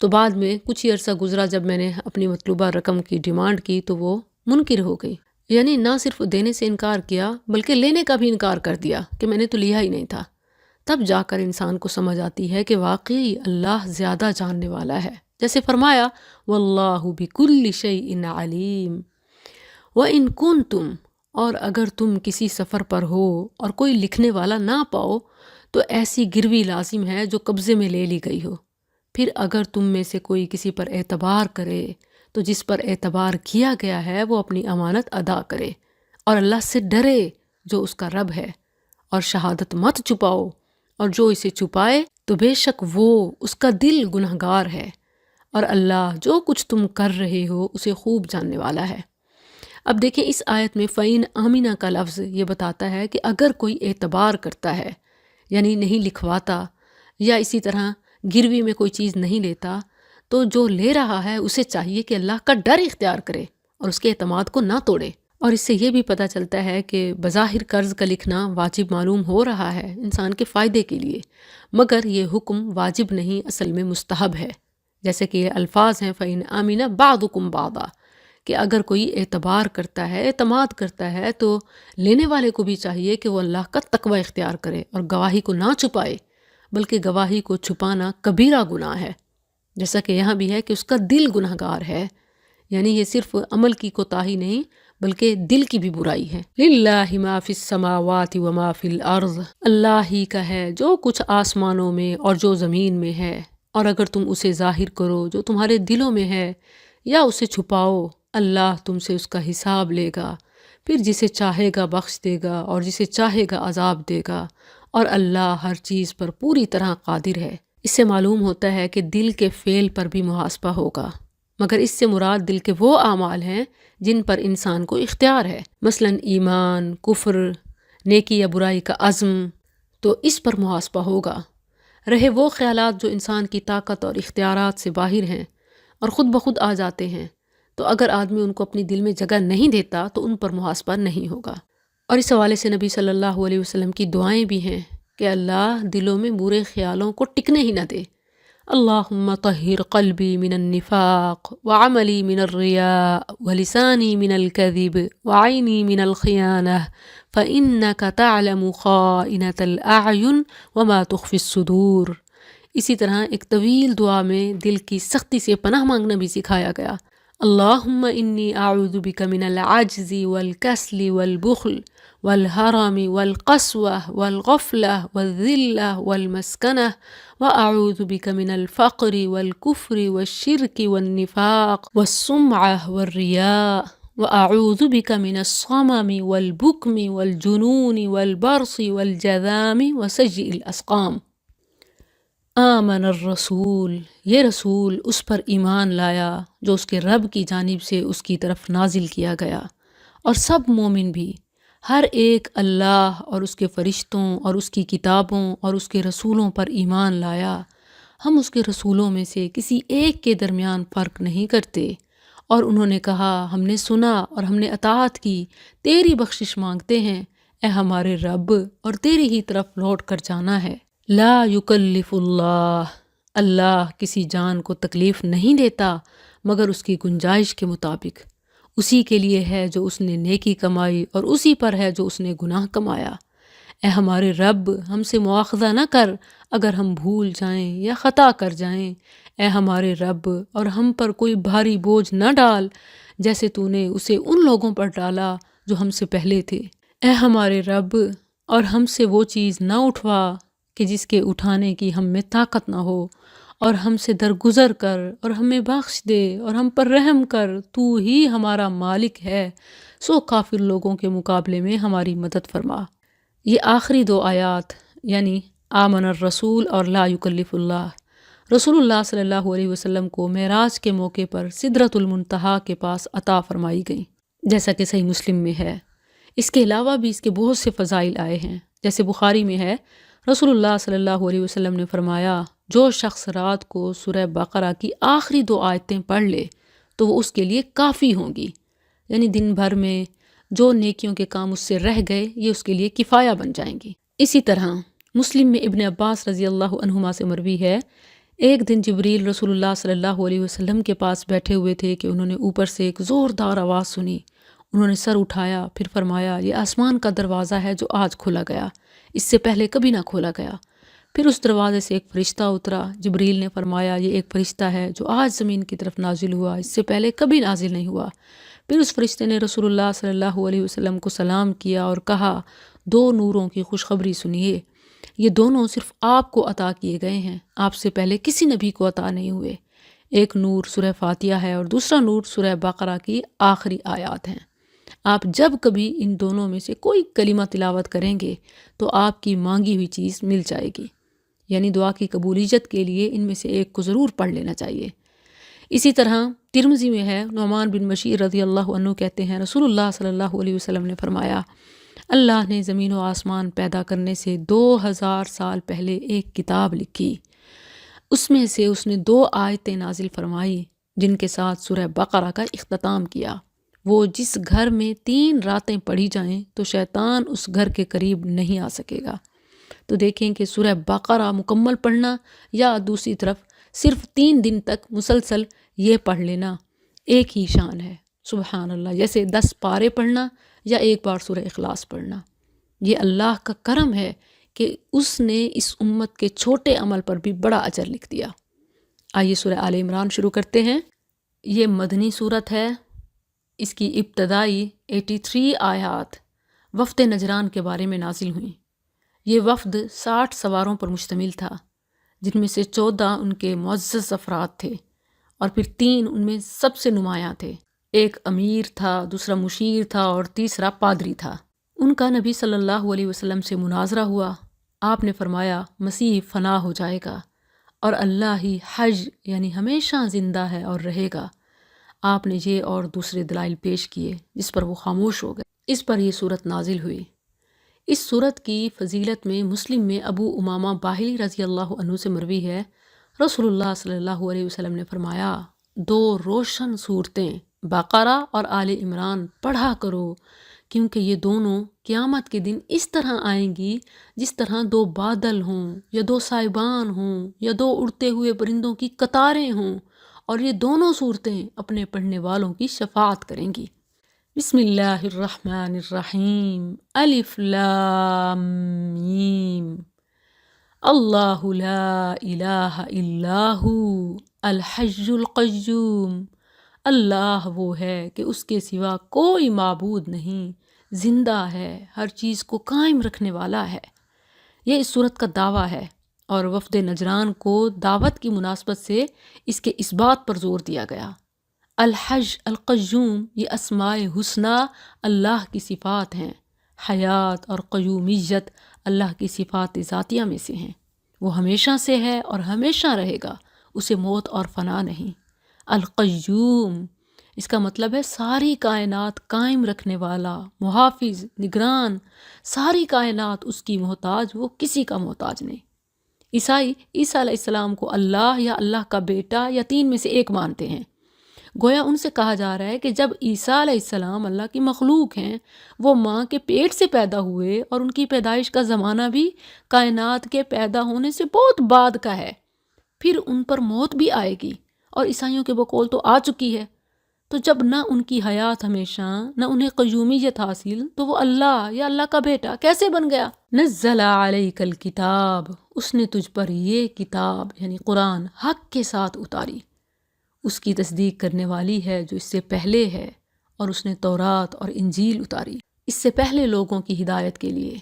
تو بعد میں کچھ ہی عرصہ گزرا جب میں نے اپنی مطلوبہ رقم کی ڈیمانڈ کی تو وہ منکر ہو گئی، یعنی نہ صرف دینے سے انکار کیا بلکہ لینے کا بھی انکار کر دیا کہ میں نے تو لیا ہی نہیں تھا۔ تب جا کر انسان کو سمجھ آتی ہے کہ واقعی اللہ زیادہ جاننے والا ہے، جیسے فرمایا واللہ بکل شیء علیم۔ وَإِن كُنتُم، اور اگر تم کسی سفر پر ہو اور کوئی لکھنے والا نہ پاؤ تو ایسی گروی لازم ہے جو قبضے میں لے لی گئی ہو۔ پھر اگر تم میں سے کوئی کسی پر اعتبار کرے تو جس پر اعتبار کیا گیا ہے وہ اپنی امانت ادا کرے، اور اللہ سے ڈرے جو اس کا رب ہے، اور شہادت مت چھپاؤ، اور جو اسے چھپائے تو بے شک وہ اس کا دل گنہگار ہے، اور اللہ جو کچھ تم کر رہے ہو اسے خوب جاننے والا ہے۔ اب دیکھیں اس آیت میں فَإِنْ آمِنَ کا لفظ یہ بتاتا ہے کہ اگر کوئی اعتبار کرتا ہے، یعنی نہیں لکھواتا یا اسی طرح گروی میں کوئی چیز نہیں لیتا، تو جو لے رہا ہے اسے چاہیے کہ اللہ کا ڈر اختیار کرے اور اس کے اعتماد کو نہ توڑے۔ اور اس سے یہ بھی پتہ چلتا ہے کہ بظاہر قرض کا لکھنا واجب معلوم ہو رہا ہے انسان کے فائدے کے لیے، مگر یہ حکم واجب نہیں، اصل میں مستحب ہے، جیسے کہ یہ الفاظ ہیں فَإِنْ آمِنَ بَعْضُكُمْ بَعْضًا، کہ اگر کوئی اعتبار کرتا ہے، اعتماد کرتا ہے، تو لینے والے کو بھی چاہیے کہ وہ اللہ کا تقوی اختیار کرے اور گواہی کو نہ چھپائے، بلکہ گواہی کو چھپانا کبیرہ گناہ ہے، جیسا کہ یہاں بھی ہے کہ اس کا دل گنہگار ہے، یعنی یہ صرف عمل کی کوتاہی نہیں بلکہ دل کی بھی برائی ہے۔ للہ ما فی السماوات وما فی الارض، اللہ ہی کا ہے جو کچھ آسمانوں میں اور جو زمین میں ہے، اور اگر تم اسے ظاہر کرو جو تمہارے دلوں میں ہے یا اسے چھپاؤ، اللہ تم سے اس کا حساب لے گا، پھر جسے چاہے گا بخش دے گا اور جسے چاہے گا عذاب دے گا، اور اللہ ہر چیز پر پوری طرح قادر ہے۔ اس سے معلوم ہوتا ہے کہ دل کے فعل پر بھی محاسبہ ہوگا، مگر اس سے مراد دل کے وہ اعمال ہیں جن پر انسان کو اختیار ہے، مثلا ایمان، کفر، نیکی یا برائی کا عزم، تو اس پر محاسبہ ہوگا۔ رہے وہ خیالات جو انسان کی طاقت اور اختیارات سے باہر ہیں اور خود بخود آ جاتے ہیں، تو اگر آدمی ان کو اپنی دل میں جگہ نہیں دیتا تو ان پر محاسبہ نہیں ہوگا۔ اور اس حوالے سے نبی صلی اللہ علیہ وسلم کی دعائیں بھی ہیں کہ اللہ دلوں میں برے خیالوں کو ٹکنے ہی نہ دے۔ اللہم طہر قلبی من النفاق وعملی من الرياء ولسانی من الكذب وعینی من الخیانہ فإنک تعلم خائنة الأعین وما تخفی الصدور۔ اسی طرح ایک طویل دعا میں دل کی سختی سے پناہ مانگنا بھی سکھایا گیا۔ اللہم انی اعوذ بک من العجز والکسل والبخل والحرم والقسوة والغفلة والذلة والمسكنة وأعوذ بك من الفقر والكفر والشرك والنفاق والسمعة والرياء وأعوذ بك من الصمم والبكم والجنون والبرص والجذام وسجع الأسقام۔ آمن الرسول، یہ رسول اس پر ایمان لایا جو اس کے رب کی جانب سے اس کی طرف نازل کیا گیا، اور سب مومن بھی، ہر ایک اللہ اور اس کے فرشتوں اور اس کی کتابوں اور اس کے رسولوں پر ایمان لایا۔ ہم اس کے رسولوں میں سے کسی ایک کے درمیان فرق نہیں کرتے۔ اور انہوں نے کہا، ہم نے سنا اور ہم نے اطاعت کی، تیری بخشش مانگتے ہیں اے ہمارے رب، اور تیری ہی طرف لوٹ کر جانا ہے۔ لا یکلف اللہ، اللہ کسی جان کو تکلیف نہیں دیتا مگر اس کی گنجائش کے مطابق۔ اسی کے لیے ہے جو اس نے نیکی کمائی اور اسی پر ہے جو اس نے گناہ کمایا۔ اے ہمارے رب، ہم سے مواخذہ نہ کر اگر ہم بھول جائیں یا خطا کر جائیں۔ اے ہمارے رب، اور ہم پر کوئی بھاری بوجھ نہ ڈال جیسے تو نے اسے ان لوگوں پر ڈالا جو ہم سے پہلے تھے۔ اے ہمارے رب، اور ہم سے وہ چیز نہ اٹھوا کہ جس کے اٹھانے کی ہم میں طاقت نہ ہو، اور ہم سے درگزر کر اور ہمیں بخش دے اور ہم پر رحم کر، تو ہی ہمارا مالک ہے، سو کافر لوگوں کے مقابلے میں ہماری مدد فرما۔ یہ آخری دو آیات یعنی آمن الرسول اور لا یکلف اللہ، رسول اللہ صلی اللہ علیہ وسلم کو معراج کے موقع پر سدرۃ المنتہا کے پاس عطا فرمائی گئیں، جیسا کہ صحیح مسلم میں ہے۔ اس کے علاوہ بھی اس کے بہت سے فضائل آئے ہیں، جیسے بخاری میں ہے، رسول اللہ صلی اللہ علیہ وسلم نے فرمایا، جو شخص رات کو سورہ بقرہ کی آخری دو آیتیں پڑھ لے تو وہ اس کے لیے کافی ہوں گی، یعنی دن بھر میں جو نیکیوں کے کام اس سے رہ گئے یہ اس کے لیے کفایہ بن جائیں گی۔ اسی طرح مسلم میں ابن عباس رضی اللہ عنہما سے مروی ہے، ایک دن جبریل رسول اللہ صلی اللہ علیہ وسلم کے پاس بیٹھے ہوئے تھے کہ انہوں نے اوپر سے ایک زوردار آواز سنی۔ انہوں نے سر اٹھایا، پھر فرمایا، یہ آسمان کا دروازہ ہے جو آج کھولا گیا، اس سے پہلے کبھی نہ کھولا گیا۔ پھر اس دروازے سے ایک فرشتہ اترا۔ جبریل نے فرمایا، یہ ایک فرشتہ ہے جو آج زمین کی طرف نازل ہوا، اس سے پہلے کبھی نازل نہیں ہوا۔ پھر اس فرشتے نے رسول اللہ صلی اللہ علیہ وسلم کو سلام کیا اور کہا، دو نوروں کی خوشخبری سنیے، یہ دونوں صرف آپ کو عطا کیے گئے ہیں، آپ سے پہلے کسی نبی کو عطا نہیں ہوئے۔ ایک نور سورہ فاتحہ ہے اور دوسرا نور سورہ بقرہ کی آخری آیات ہیں۔ آپ جب کبھی ان دونوں میں سے کوئی کلمہ تلاوت کریں گے تو آپ کی مانگی ہوئی چیز مل جائے گی، یعنی دعا کی قبولیت کے لیے ان میں سے ایک کو ضرور پڑھ لینا چاہیے۔ اسی طرح ترمذی میں ہے، نعمان بن بشیر رضی اللہ عنہ کہتے ہیں، رسول اللہ صلی اللہ علیہ وسلم نے فرمایا، اللہ نے زمین و آسمان پیدا کرنے سے 2000 سال پہلے ایک کتاب لکھی، اس میں سے اس نے 2 آیتیں نازل فرمائی جن کے ساتھ سورہ بقرہ کا اختتام کیا۔ وہ جس گھر میں 3 راتیں پڑھی جائیں تو شیطان اس گھر کے قریب نہیں آ سکے گا۔ تو دیکھیں کہ سورہ بقرہ مکمل پڑھنا یا دوسری طرف صرف 3 دن تک مسلسل یہ پڑھ لینا ایک ہی شان ہے، سبحان اللہ، جیسے 10 پارے پڑھنا یا ایک بار سورہ اخلاص پڑھنا۔ یہ اللہ کا کرم ہے کہ اس نے اس امت کے چھوٹے عمل پر بھی بڑا اجر لکھ دیا۔ آئیے سورہ آل عمران شروع کرتے ہیں۔ یہ مدنی صورت ہے، اس کی ابتدائی 83 آیات وفد نجران کے بارے میں نازل ہوئیں۔ یہ وفد 60 سواروں پر مشتمل تھا، جن میں سے 14 ان کے معزز افراد تھے، اور پھر 3 ان میں سب سے نمایاں تھے۔ ایک امیر تھا، دوسرا مشیر تھا اور تیسرا پادری تھا۔ ان کا نبی صلی اللہ علیہ وسلم سے مناظرہ ہوا۔ آپ نے فرمایا، مسیح فنا ہو جائے گا اور اللہ ہی حج یعنی ہمیشہ زندہ ہے اور رہے گا۔ آپ نے یہ اور دوسرے دلائل پیش کیے جس پر وہ خاموش ہو گئے۔ اس پر یہ صورت نازل ہوئی۔ اس صورت کی فضیلت میں مسلم میں ابو امامہ باہلی رضی اللہ عنہ سے مروی ہے، رسول اللہ صلی اللہ علیہ وسلم نے فرمایا، 2 روشن صورتیں بقرہ اور آل عمران پڑھا کرو، کیونکہ یہ دونوں قیامت کے دن اس طرح آئیں گی جس طرح 2 بادل ہوں یا 2 سائبان ہوں یا 2 اڑتے ہوئے پرندوں کی قطاریں ہوں، اور یہ دونوں صورتیں اپنے پڑھنے والوں کی شفاعت کریں گی۔ بسم اللہ الرحمن الرحیم، الف لام میم، اللہ لا الہ الا ہو الحی القیوم، اللہ وہ ہے کہ اس کے سوا کوئی معبود نہیں، زندہ ہے، ہر چیز کو قائم رکھنے والا ہے۔ یہ اس صورت کا دعویٰ ہے، اور وفد نجران کو دعوت کی مناسبت سے اس کے اثبات پر زور دیا گیا۔ الحج، القیوم، یہ اسماء حسنہ اللہ کی صفات ہیں۔ حیات اور قیومیت اللہ کی صفات ذاتیہ میں سے ہیں۔ وہ ہمیشہ سے ہے اور ہمیشہ رہے گا، اسے موت اور فنا نہیں۔ القیوم، اس کا مطلب ہے ساری کائنات قائم رکھنے والا، محافظ، نگران۔ ساری کائنات اس کی محتاج، وہ کسی کا محتاج نہیں۔ عیسائی عیسیٰ علیہ السلام کو اللہ یا اللہ کا بیٹا یا تین میں سے ایک مانتے ہیں۔ گویا ان سے کہا جا رہا ہے کہ جب عیسیٰ علیہ السلام اللہ کی مخلوق ہیں، وہ ماں کے پیٹ سے پیدا ہوئے اور ان کی پیدائش کا زمانہ بھی کائنات کے پیدا ہونے سے بہت بعد کا ہے، پھر ان پر موت بھی آئے گی اور عیسائیوں کے بقول تو آ چکی ہے۔ تو جب نہ ان کی حیات ہمیشہ، نہ انہیں قیومیت حاصل، تو وہ اللہ یا اللہ کا بیٹا کیسے بن گیا؟ نزل علیک الکتاب، اس نے تجھ پر یہ کتاب یعنی قرآن حق کے ساتھ اتاری۔ اس کی تصدیق کرنے والی ہے جو اس سے پہلے ہے، اور اس نے تورات اور انجیل اتاری اس سے پہلے لوگوں کی ہدایت کے لیے،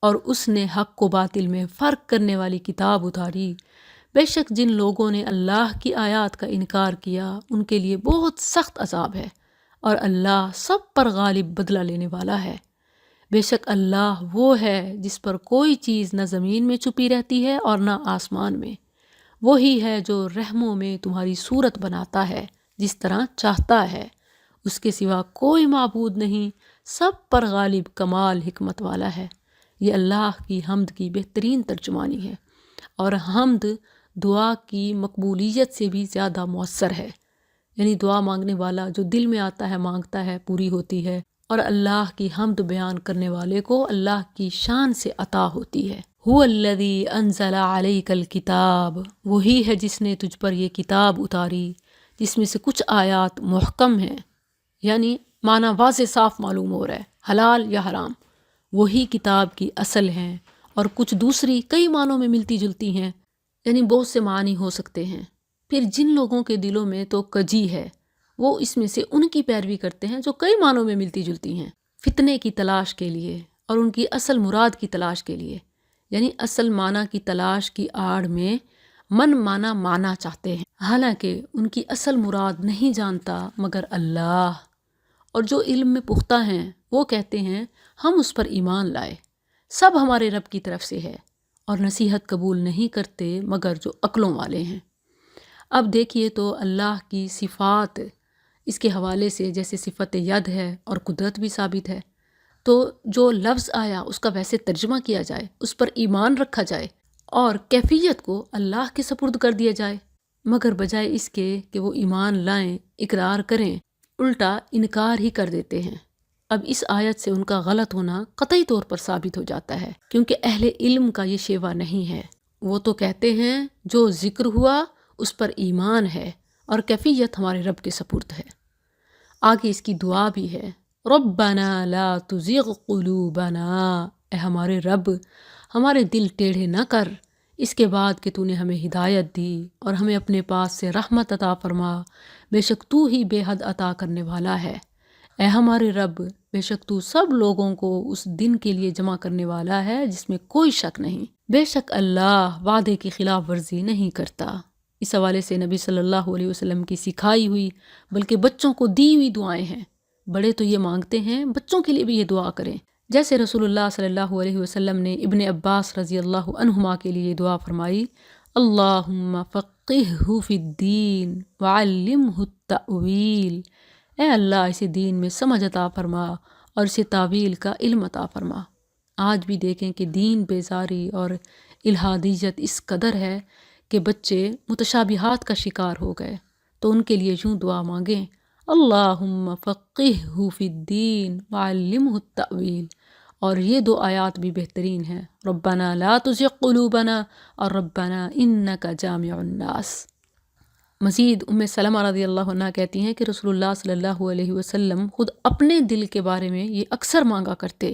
اور اس نے حق و باطل میں فرق کرنے والی کتاب اتاری۔ بے شک جن لوگوں نے اللہ کی آیات کا انکار کیا ان کے لیے بہت سخت عذاب ہے، اور اللہ سب پر غالب بدلہ لینے والا ہے۔ بے شک اللہ وہ ہے جس پر کوئی چیز نہ زمین میں چھپی رہتی ہے اور نہ آسمان میں۔ وہی ہے جو رحموں میں تمہاری صورت بناتا ہے جس طرح چاہتا ہے، اس کے سوا کوئی معبود نہیں، سب پر غالب کمال حکمت والا ہے۔ یہ اللہ کی حمد کی بہترین ترجمانی ہے، اور حمد دعا کی مقبولیت سے بھی زیادہ مؤثر ہے۔ یعنی دعا مانگنے والا جو دل میں آتا ہے مانگتا ہے، پوری ہوتی ہے، اور اللہ کی حمد بیان کرنے والے کو اللہ کی شان سے عطا ہوتی ہے۔ هو الذی انزل علیک الکتاب، وہی ہے جس نے تجھ پر یہ کتاب اتاری، جس میں سے کچھ آیات محکم ہیں، یعنی معنی واضح صاف معلوم ہو رہا ہے، حلال یا حرام۔ وہی کتاب کی اصل ہیں، اور کچھ دوسری کئی معنوں میں ملتی جلتی ہیں، یعنی بہت سے معنی ہو سکتے ہیں۔ پھر جن لوگوں کے دلوں میں تو کجی ہے، وہ اس میں سے ان کی پیروی کرتے ہیں جو کئی معنوں میں ملتی جلتی ہیں، فتنے کی تلاش کے لیے اور ان کی اصل مراد کی تلاش کے لیے۔ یعنی اصل معنی کی تلاش کی آڑ میں من مانا مانا چاہتے ہیں، حالانکہ ان کی اصل مراد نہیں جانتا مگر اللہ۔ اور جو علم میں پختہ ہیں وہ کہتے ہیں ہم اس پر ایمان لائے، سب ہمارے رب کی طرف سے ہے، اور نصیحت قبول نہیں کرتے مگر جو عقلوں والے ہیں۔ اب دیکھیے تو اللہ کی صفات اس کے حوالے سے جیسے صفت ید ہے اور قدرت بھی ثابت ہے، تو جو لفظ آیا اس کا ویسے ترجمہ کیا جائے، اس پر ایمان رکھا جائے اور کیفیت کو اللہ کے سپرد کر دیا جائے، مگر بجائے اس کے کہ وہ ایمان لائیں، اقرار کریں، الٹا انکار ہی کر دیتے ہیں۔ اب اس آیت سے ان کا غلط ہونا قطعی طور پر ثابت ہو جاتا ہے، کیونکہ اہل علم کا یہ شیوا نہیں ہے۔ وہ تو کہتے ہیں جو ذکر ہوا اس پر ایمان ہے اور کیفیت ہمارے رب کے سپرد ہے۔ آگے اس کی دعا بھی ہے، ربنا لا تزغ قلوبنا، اے ہمارے رب ہمارے دل ٹیڑھے نہ کر اس کے بعد کہ تو نے ہمیں ہدایت دی، اور ہمیں اپنے پاس سے رحمت عطا فرما، بے شک تو ہی بے حد عطا کرنے والا ہے۔ اے ہمارے رب بے شک تو سب لوگوں کو اس دن کے لیے جمع کرنے والا ہے جس میں کوئی شک نہیں، بے شک اللہ وعدے کی خلاف ورزی نہیں کرتا۔ اس حوالے سے نبی صلی اللہ علیہ وسلم کی سکھائی ہوئی بلکہ بچوں کو دی ہوئی دعائیں ہیں۔ بڑے تو یہ مانگتے ہیں، بچوں کے لیے بھی یہ دعا کریں، جیسے رسول اللہ صلی اللہ علیہ وسلم نے ابن عباس رضی اللہ عنہما کے لیے دعا فرمائی، اللہم فقہہ فی الدین وعلمہ التأویل، اے اللہ اسے دین میں سمجھ عطا فرما اور اسے تعویل کا علم عطا فرما۔ آج بھی دیکھیں کہ دین بیزاری اور الہادیت اس قدر ہے کہ بچے متشابہات کا شکار ہو گئے، تو ان کے لیے یوں دعا مانگیں، اللہم فقہہ فی الدین وعلمہ التأویل۔ اور یہ دو آیات بھی بہترین ہیں، ربنا لا تزغ قلوبنا اور ربنا انک جامع الناس۔ مزید ام سلمہ رضی اللہ عنہ کہتی ہیں کہ رسول اللہ صلی اللہ علیہ وسلم خود اپنے دل کے بارے میں یہ اکثر مانگا کرتے،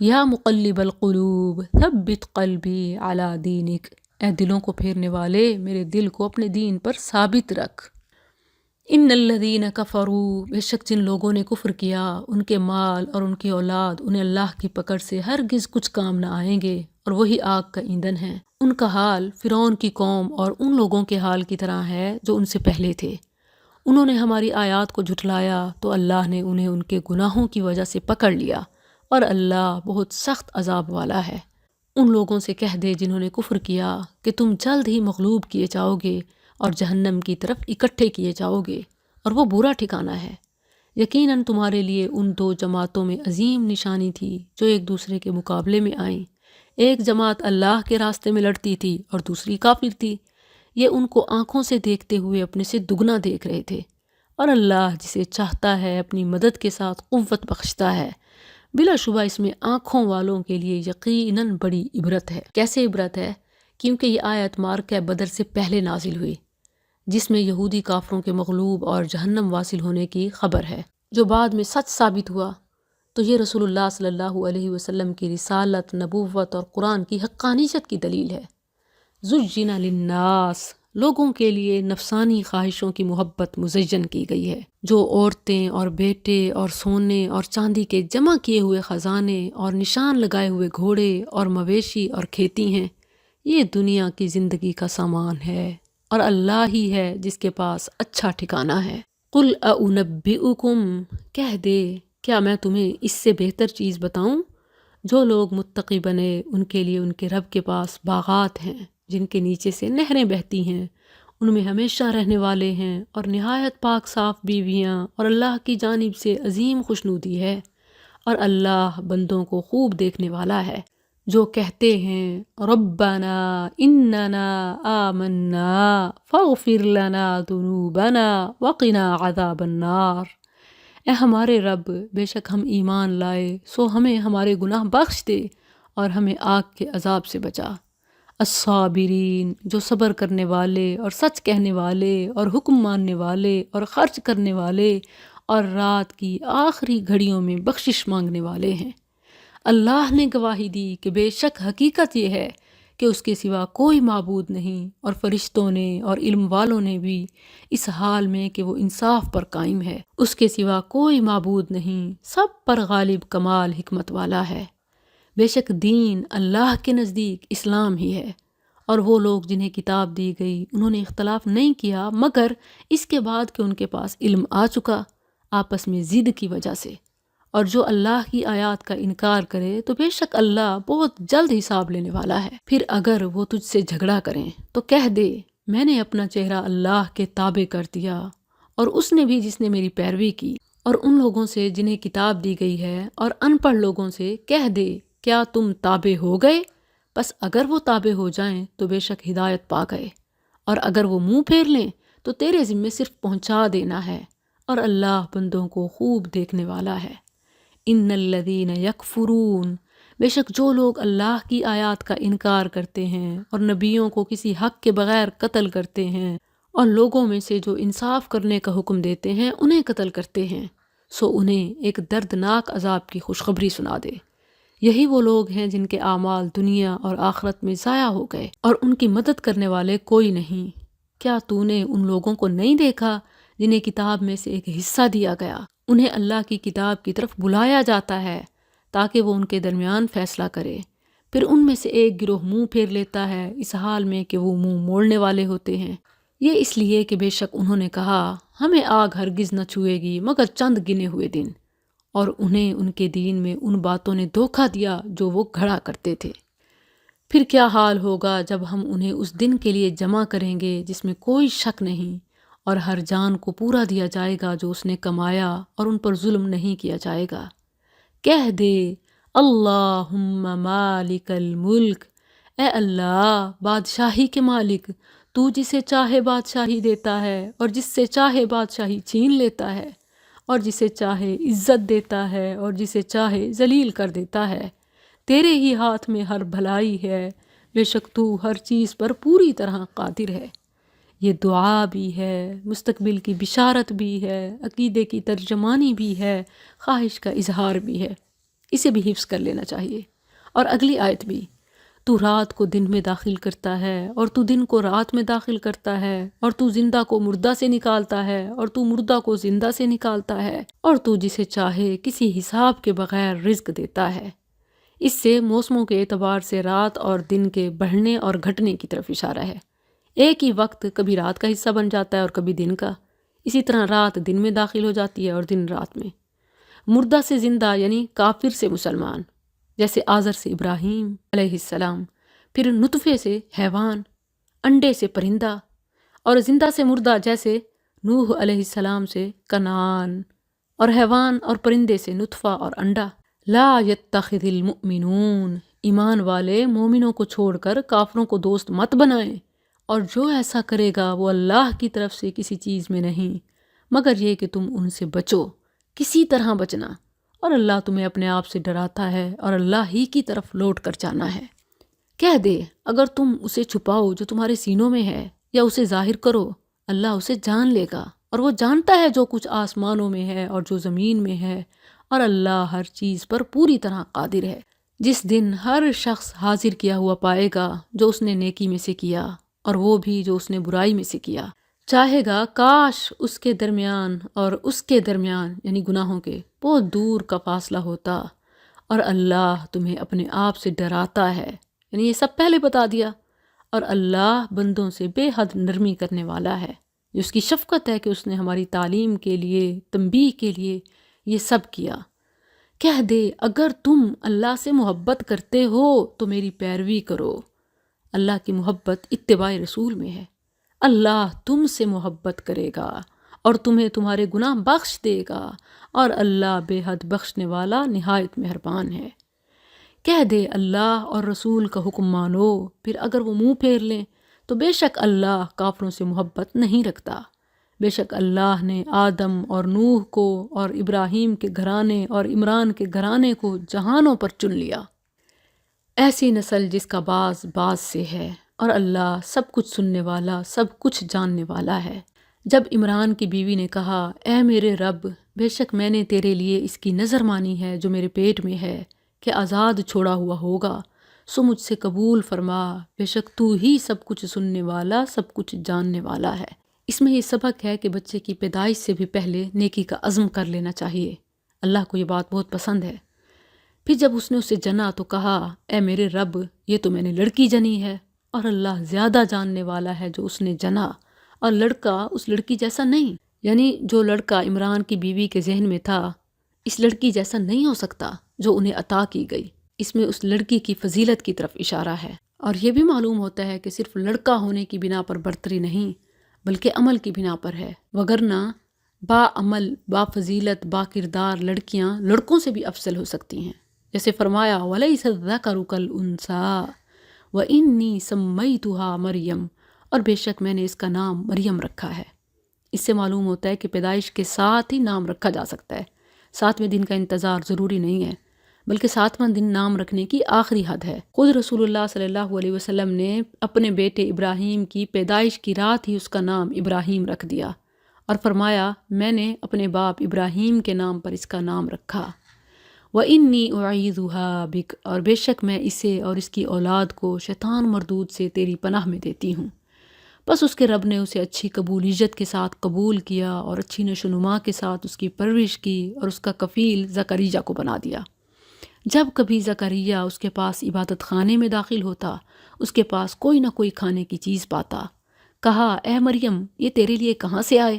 یا مقلب القلوب ثبت قلبی علی دینک، اے دلوں کو پھیرنے والے میرے دل کو اپنے دین پر ثابت رکھ۔ ان الذین کفروا، بے شک جن لوگوں نے کفر کیا، ان کے مال اور ان کی اولاد انہیں اللہ کی پکڑ سے ہرگز کچھ کام نہ آئیں گے، اور وہی آگ کا ایندھن ہے۔ ان کا حال فرعون کی قوم اور ان لوگوں کے حال کی طرح ہے جو ان سے پہلے تھے۔ انہوں نے ہماری آیات کو جھٹلایا تو اللہ نے انہیں ان کے گناہوں کی وجہ سے پکڑ لیا، اور اللہ بہت سخت عذاب والا ہے۔ ان لوگوں سے کہہ دے جنہوں نے کفر کیا کہ تم جلد ہی مغلوب کیے جاؤ گے اور جہنم کی طرف اکٹھے کیے جاؤ گے، اور وہ برا ٹھکانہ ہے۔ یقیناً تمہارے لیے ان دو جماعتوں میں عظیم نشانی تھی جو ایک دوسرے کے مقابلے میں آئیں۔ ایک جماعت اللہ کے راستے میں لڑتی تھی اور دوسری کافر تھی۔ یہ ان کو آنکھوں سے دیکھتے ہوئے اپنے سے دگنا دیکھ رہے تھے، اور اللہ جسے چاہتا ہے اپنی مدد کے ساتھ قوت بخشتا ہے۔ بلا شبہ اس میں آنکھوں والوں کے لیے یقیناً بڑی عبرت ہے۔ کیسے عبرت ہے؟ کیونکہ یہ آیت معرکہ بدر سے پہلے نازل ہوئی، جس میں یہودی کافروں کے مغلوب اور جہنم واصل ہونے کی خبر ہے، جو بعد میں سچ ثابت ہوا۔ تو یہ رسول اللہ صلی اللہ علیہ وسلم کی رسالت، نبوت اور قرآن کی حقانیت کی دلیل ہے۔ زُجِّنَ لِلنَّاسِ، لوگوں کے لیے نفسانی خواہشوں کی محبت مزین کی گئی ہے، جو عورتیں اور بیٹے اور سونے اور چاندی کے جمع کیے ہوئے خزانے اور نشان لگائے ہوئے گھوڑے اور مویشی اور کھیتی ہیں، یہ دنیا کی زندگی کا سامان ہے، اور اللہ ہی ہے جس کے پاس اچھا ٹھکانہ ہے۔ قُلْ أَؤُنَبِّئُكُمْ، کہہ دے کیا میں تمہیں اس سے بہتر چیز بتاؤں؟ جو لوگ متقی بنے ان کے لیے ان کے رب کے پاس باغات ہیں جن کے نیچے سے نہریں بہتی ہیں، ان میں ہمیشہ رہنے والے ہیں، اور نہایت پاک صاف بیویاں، اور اللہ کی جانب سے عظیم خوشنودی ہے، اور اللہ بندوں کو خوب دیکھنے والا ہے۔ جو کہتے ہیں ربنا اننا آمنا فاغفر لنا ذنوبنا وقنا عذاب النار، اے ہمارے رب، بے شک ہم ایمان لائے، سو ہمیں ہمارے گناہ بخش دے اور ہمیں آگ کے عذاب سے بچا۔ الصابرین، جو صبر کرنے والے اور سچ کہنے والے اور حکم ماننے والے اور خرچ کرنے والے اور رات کی آخری گھڑیوں میں بخشش مانگنے والے ہیں۔ اللہ نے گواہی دی کہ بے شک حقیقت یہ ہے کہ اس کے سوا کوئی معبود نہیں، اور فرشتوں نے اور علم والوں نے بھی اس حال میں کہ وہ انصاف پر قائم ہے۔ اس کے سوا کوئی معبود نہیں، سب پر غالب کمال حکمت والا ہے۔ بے شک دین اللہ کے نزدیک اسلام ہی ہے، اور وہ لوگ جنہیں کتاب دی گئی انہوں نے اختلاف نہیں کیا مگر اس کے بعد کہ ان کے پاس علم آ چکا، آپس میں ضد کی وجہ سے۔ اور جو اللہ کی آیات کا انکار کرے تو بے شک اللہ بہت جلد حساب لینے والا ہے۔ پھر اگر وہ تجھ سے جھگڑا کریں تو کہہ دے میں نے اپنا چہرہ اللہ کے تابع کر دیا، اور اس نے بھی جس نے میری پیروی کی، اور ان لوگوں سے جنہیں کتاب دی گئی ہے اور ان پڑھ لوگوں سے کہہ دے کیا تم تابع ہو گئے؟ بس اگر وہ تابع ہو جائیں تو بے شک ہدایت پا گئے، اور اگر وہ منہ پھیر لیں تو تیرے ذمے صرف پہنچا دینا ہے، اور اللہ بندوں کو خوب دیکھنے والا ہے۔ ان الذین یکفرون، بے شک جو لوگ اللہ کی آیات کا انکار کرتے ہیں اور نبیوں کو کسی حق کے بغیر قتل کرتے ہیں، اور لوگوں میں سے جو انصاف کرنے کا حکم دیتے ہیں انہیں قتل کرتے ہیں، سو انہیں ایک دردناک عذاب کی خوشخبری سنا دے۔ یہی وہ لوگ ہیں جن کے اعمال دنیا اور آخرت میں ضائع ہو گئے، اور ان کی مدد کرنے والے کوئی نہیں۔ کیا تو نے ان لوگوں کو نہیں دیکھا جنہیں کتاب میں سے ایک حصہ دیا گیا؟ انہیں اللہ کی کتاب کی طرف بلایا جاتا ہے تاکہ وہ ان کے درمیان فیصلہ کرے، پھر ان میں سے ایک گروہ منہ پھیر لیتا ہے اس حال میں کہ وہ منہ موڑنے والے ہوتے ہیں۔ یہ اس لیے کہ بے شک انہوں نے کہا ہمیں آگ ہرگز نہ چھوئے گی مگر چند گنے ہوئے دن، اور انہیں ان کے دین میں ان باتوں نے دھوکہ دیا جو وہ گھڑا کرتے تھے۔ پھر کیا حال ہوگا جب ہم انہیں اس دن کے لیے جمع کریں گے جس میں کوئی شک نہیں، اور ہر جان کو پورا دیا جائے گا جو اس نے کمایا، اور ان پر ظلم نہیں کیا جائے گا۔ کہہ دے اللہم مالک الملک، اے اللہ بادشاہی کے مالک، تو جسے چاہے بادشاہی دیتا ہے اور جس سے چاہے بادشاہی چھین لیتا ہے، اور جسے چاہے عزت دیتا ہے اور جسے چاہے ذلیل کر دیتا ہے۔ تیرے ہی ہاتھ میں ہر بھلائی ہے، بے شک تو ہر چیز پر پوری طرح قادر ہے۔ یہ دعا بھی ہے، مستقبل کی بشارت بھی ہے، عقیدے کی ترجمانی بھی ہے، خواہش کا اظہار بھی ہے۔ اسے بھی حفظ کر لینا چاہیے۔ اور اگلی آیت بھی، تو رات کو دن میں داخل کرتا ہے اور تو دن کو رات میں داخل کرتا ہے، اور تو زندہ کو مردہ سے نکالتا ہے اور تو مردہ کو زندہ سے نکالتا ہے، اور تو جسے چاہے کسی حساب کے بغیر رزق دیتا ہے۔ اس سے موسموں کے اعتبار سے رات اور دن کے بڑھنے اور گھٹنے کی طرف اشارہ ہے۔ ایک ہی وقت کبھی رات کا حصہ بن جاتا ہے اور کبھی دن کا۔ اسی طرح رات دن میں داخل ہو جاتی ہے اور دن رات میں۔ مردہ سے زندہ یعنی کافر سے مسلمان، جیسے آزر سے ابراہیم علیہ السلام، پھر نطفے سے حیوان، انڈے سے پرندہ، اور زندہ سے مردہ جیسے نوح علیہ السلام سے کنعان، اور حیوان اور پرندے سے نطفہ اور انڈا۔ لا یتخذ المؤمنون، ایمان والے مومنوں کو چھوڑ کر کافروں کو دوست مت بنائیں، اور جو ایسا کرے گا وہ اللہ کی طرف سے کسی چیز میں نہیں مگر یہ کہ تم ان سے بچو، کسی طرح بچنا، اور اللہ تمہیں اپنے آپ سے ڈراتا ہے اور اللہ ہی کی طرف لوٹ کر جانا ہے۔ کہہ دے اگر تم اسے چھپاؤ جو تمہارے سینوں میں ہے یا اسے ظاہر کرو، اللہ اسے جان لے گا، اور وہ جانتا ہے جو کچھ آسمانوں میں ہے اور جو زمین میں ہے، اور اللہ ہر چیز پر پوری طرح قادر ہے۔ جس دن ہر شخص حاضر کیا ہوا پائے گا جو اس نے نیکی میں سے کیا اور وہ بھی جو اس نے برائی میں سے کیا، چاہے گا کاش اس کے درمیان اور اس کے درمیان یعنی گناہوں کے بہت دور کا فاصلہ ہوتا، اور اللہ تمہیں اپنے آپ سے ڈراتا ہے، یعنی یہ سب پہلے بتا دیا، اور اللہ بندوں سے بے حد نرمی کرنے والا ہے۔ یہ اس کی شفقت ہے کہ اس نے ہماری تعلیم کے لیے، تنبیہ کے لیے یہ سب کیا۔ کہہ دے اگر تم اللہ سے محبت کرتے ہو تو میری پیروی کرو۔ اللہ کی محبت اتباع رسول میں ہے۔ اللہ تم سے محبت کرے گا اور تمہیں تمہارے گناہ بخش دے گا، اور اللہ بے حد بخشنے والا نہایت مہربان ہے۔ کہہ دے اللہ اور رسول کا حکم مانو، پھر اگر وہ منہ پھیر لیں تو بے شک اللہ کافروں سے محبت نہیں رکھتا۔ بے شک اللہ نے آدم اور نوح کو اور ابراہیم کے گھرانے اور عمران کے گھرانے کو جہانوں پر چن لیا، ایسی نسل جس کا باز باز سے ہے، اور اللہ سب کچھ سننے والا، سب کچھ جاننے والا ہے۔ جب عمران کی بیوی نے کہا اے میرے رب، بے شک میں نے تیرے لیے اس کی نظر مانی ہے جو میرے پیٹ میں ہے کہ آزاد چھوڑا ہوا ہوگا، سو مجھ سے قبول فرما، بے شک تو ہی سب کچھ سننے والا، سب کچھ جاننے والا ہے۔ اس میں یہ سبق ہے کہ بچے کی پیدائش سے بھی پہلے نیکی کا عزم کر لینا چاہیے۔ اللہ کو یہ بات بہت پسند ہے۔ پھر جب اس نے اسے جنا تو کہا اے میرے رب، یہ تو میں نے لڑکی جنی ہے، اور اللہ زیادہ جاننے والا ہے جو اس نے جنا، اور لڑکا اس لڑکی جیسا نہیں، یعنی جو لڑکا عمران کی بیوی کے ذہن میں تھا اس لڑکی جیسا نہیں ہو سکتا جو انہیں عطا کی گئی۔ اس میں اس لڑکی کی فضیلت کی طرف اشارہ ہے، اور یہ بھی معلوم ہوتا ہے کہ صرف لڑکا ہونے کی بنا پر برتری نہیں بلکہ عمل کی بنا پر ہے، وگرنہ با عمل، با فضیلت، با کردار لڑکیاں لڑکوں سے بھی افضل ہو سکتی ہیں، جیسے فرمایا وَلَيْسَ الذَّكَرُ كَالْأُنثَىٰ وَإِنِّي سَمَّيْتُهَا مریم، اور بے شک میں نے اس کا نام مریم رکھا ہے۔ اس سے معلوم ہوتا ہے کہ پیدائش کے ساتھ ہی نام رکھا جا سکتا ہے، 7ویں دن کا انتظار ضروری نہیں ہے، بلکہ 7واں دن نام رکھنے کی آخری حد ہے۔ خود رسول اللہ صلی اللہ علیہ وسلم نے اپنے بیٹے ابراہیم کی پیدائش کی رات ہی اس کا نام ابراہیم رکھ دیا، اور فرمایا میں نے اپنے باپ ابراہیم کے نام پر اس کا نام رکھا۔ وَإِنِّي أُعِيذُهَا بِكَ، اور بے شک میں اسے اور اس کی اولاد کو شیطان مردود سے تیری پناہ میں دیتی ہوں۔ بس اس کے رب نے اسے اچھی قبولیت کے ساتھ قبول کیا اور اچھی نشوونما کے ساتھ اس کی پرورش کی، اور اس کا کفیل زکریا کو بنا دیا۔ جب کبھی زکریا اس کے پاس عبادت خانے میں داخل ہوتا، اس کے پاس کوئی نہ کوئی کھانے کی چیز پاتا، کہا اے مریم یہ تیرے لیے کہاں سے آئے؟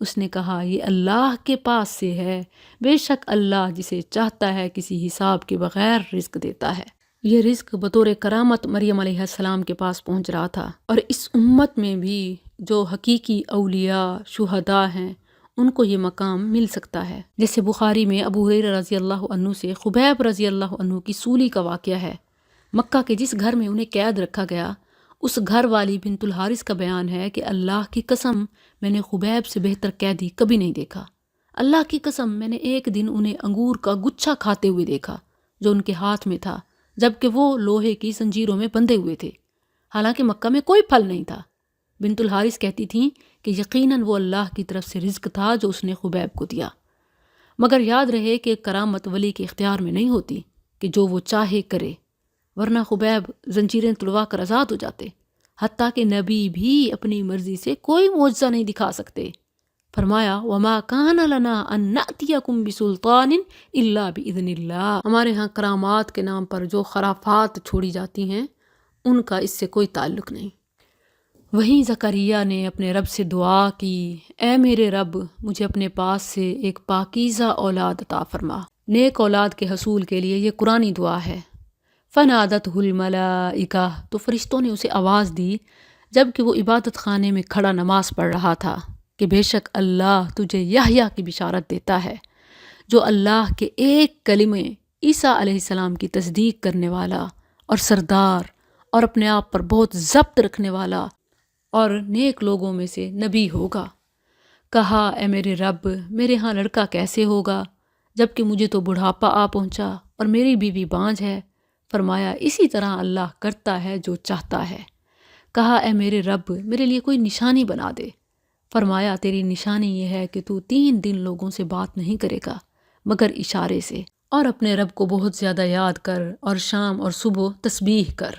اس نے کہا یہ اللہ کے پاس سے ہے، بے شک اللہ جسے چاہتا ہے کسی حساب کے بغیر رزق دیتا ہے۔ یہ رزق بطور کرامت مریم علیہ السلام کے پاس پہنچ رہا تھا، اور اس امت میں بھی جو حقیقی اولیاء شہداء ہیں ان کو یہ مقام مل سکتا ہے۔ جیسے بخاری میں ابو ہریرہ رضی اللہ عنہ سے خبیب رضی اللہ عنہ کی سولی کا واقعہ ہے۔ مکہ کے جس گھر میں انہیں قید رکھا گیا، اس گھر والی بنت الحارث کا بیان ہے کہ اللہ کی قسم میں نے خبیب سے بہتر قیدی کبھی نہیں دیکھا۔ اللہ کی قسم میں نے ایک دن انہیں انگور کا گچھا کھاتے ہوئے دیکھا جو ان کے ہاتھ میں تھا، جبکہ وہ لوہے کی زنجیروں میں بندھے ہوئے تھے، حالانکہ مکہ میں کوئی پھل نہیں تھا۔ بنت الحارث کہتی تھیں کہ یقیناً وہ اللہ کی طرف سے رزق تھا جو اس نے خبیب کو دیا، مگر یاد رہے کہ کرامت ولی کے اختیار میں نہیں ہوتی کہ جو وہ چاہے کرے، ورنہ خبیب زنجیریں تڑوا کر آزاد ہو جاتے۔ حتیٰ کہ نبی بھی اپنی مرضی سے کوئی معجزہ نہیں دکھا سکتے۔ فرمایا وَمَا كَانَ لَنَا أَن نَأْتِيَكُمْ بِسُلْطَانٍ إِلَّا بِإِذْنِ اللَّهِ، ہمارے ہاں کرامات کے نام پر جو خرافات چھوڑی جاتی ہیں ان کا اس سے کوئی تعلق نہیں۔ وہیں زکریا نے اپنے رب سے دعا کی، اے میرے رب، مجھے اپنے پاس سے ایک پاکیزہ اولاد عطا فرما۔ نیک اولاد کے حصول کے لیے یہ قرآنی دعا ہے۔ فنادتہ الملائکہ، تو فرشتوں نے اسے آواز دی جب کہ وہ عبادت خانے میں کھڑا نماز پڑھ رہا تھا کہ بے شک اللہ تجھے یحییٰ کی بشارت دیتا ہے، جو اللہ کے ایک کلمے عیسیٰ علیہ السلام کی تصدیق کرنے والا اور سردار اور اپنے آپ پر بہت ضبط رکھنے والا اور نیک لوگوں میں سے نبی ہوگا۔ کہا، اے میرے رب، میرے ہاں لڑکا کیسے ہوگا جب کہ مجھے تو بڑھاپا آ پہنچا اور میری بیوی بانجھ ہے؟ فرمایا، اسی طرح اللہ کرتا ہے جو چاہتا ہے۔ کہا، اے میرے رب، میرے لیے کوئی نشانی بنا دے۔ فرمایا، تیری نشانی یہ ہے کہ تو 3 دن لوگوں سے بات نہیں کرے گا مگر اشارے سے، اور اپنے رب کو بہت زیادہ یاد کر اور شام اور صبح تسبیح کر۔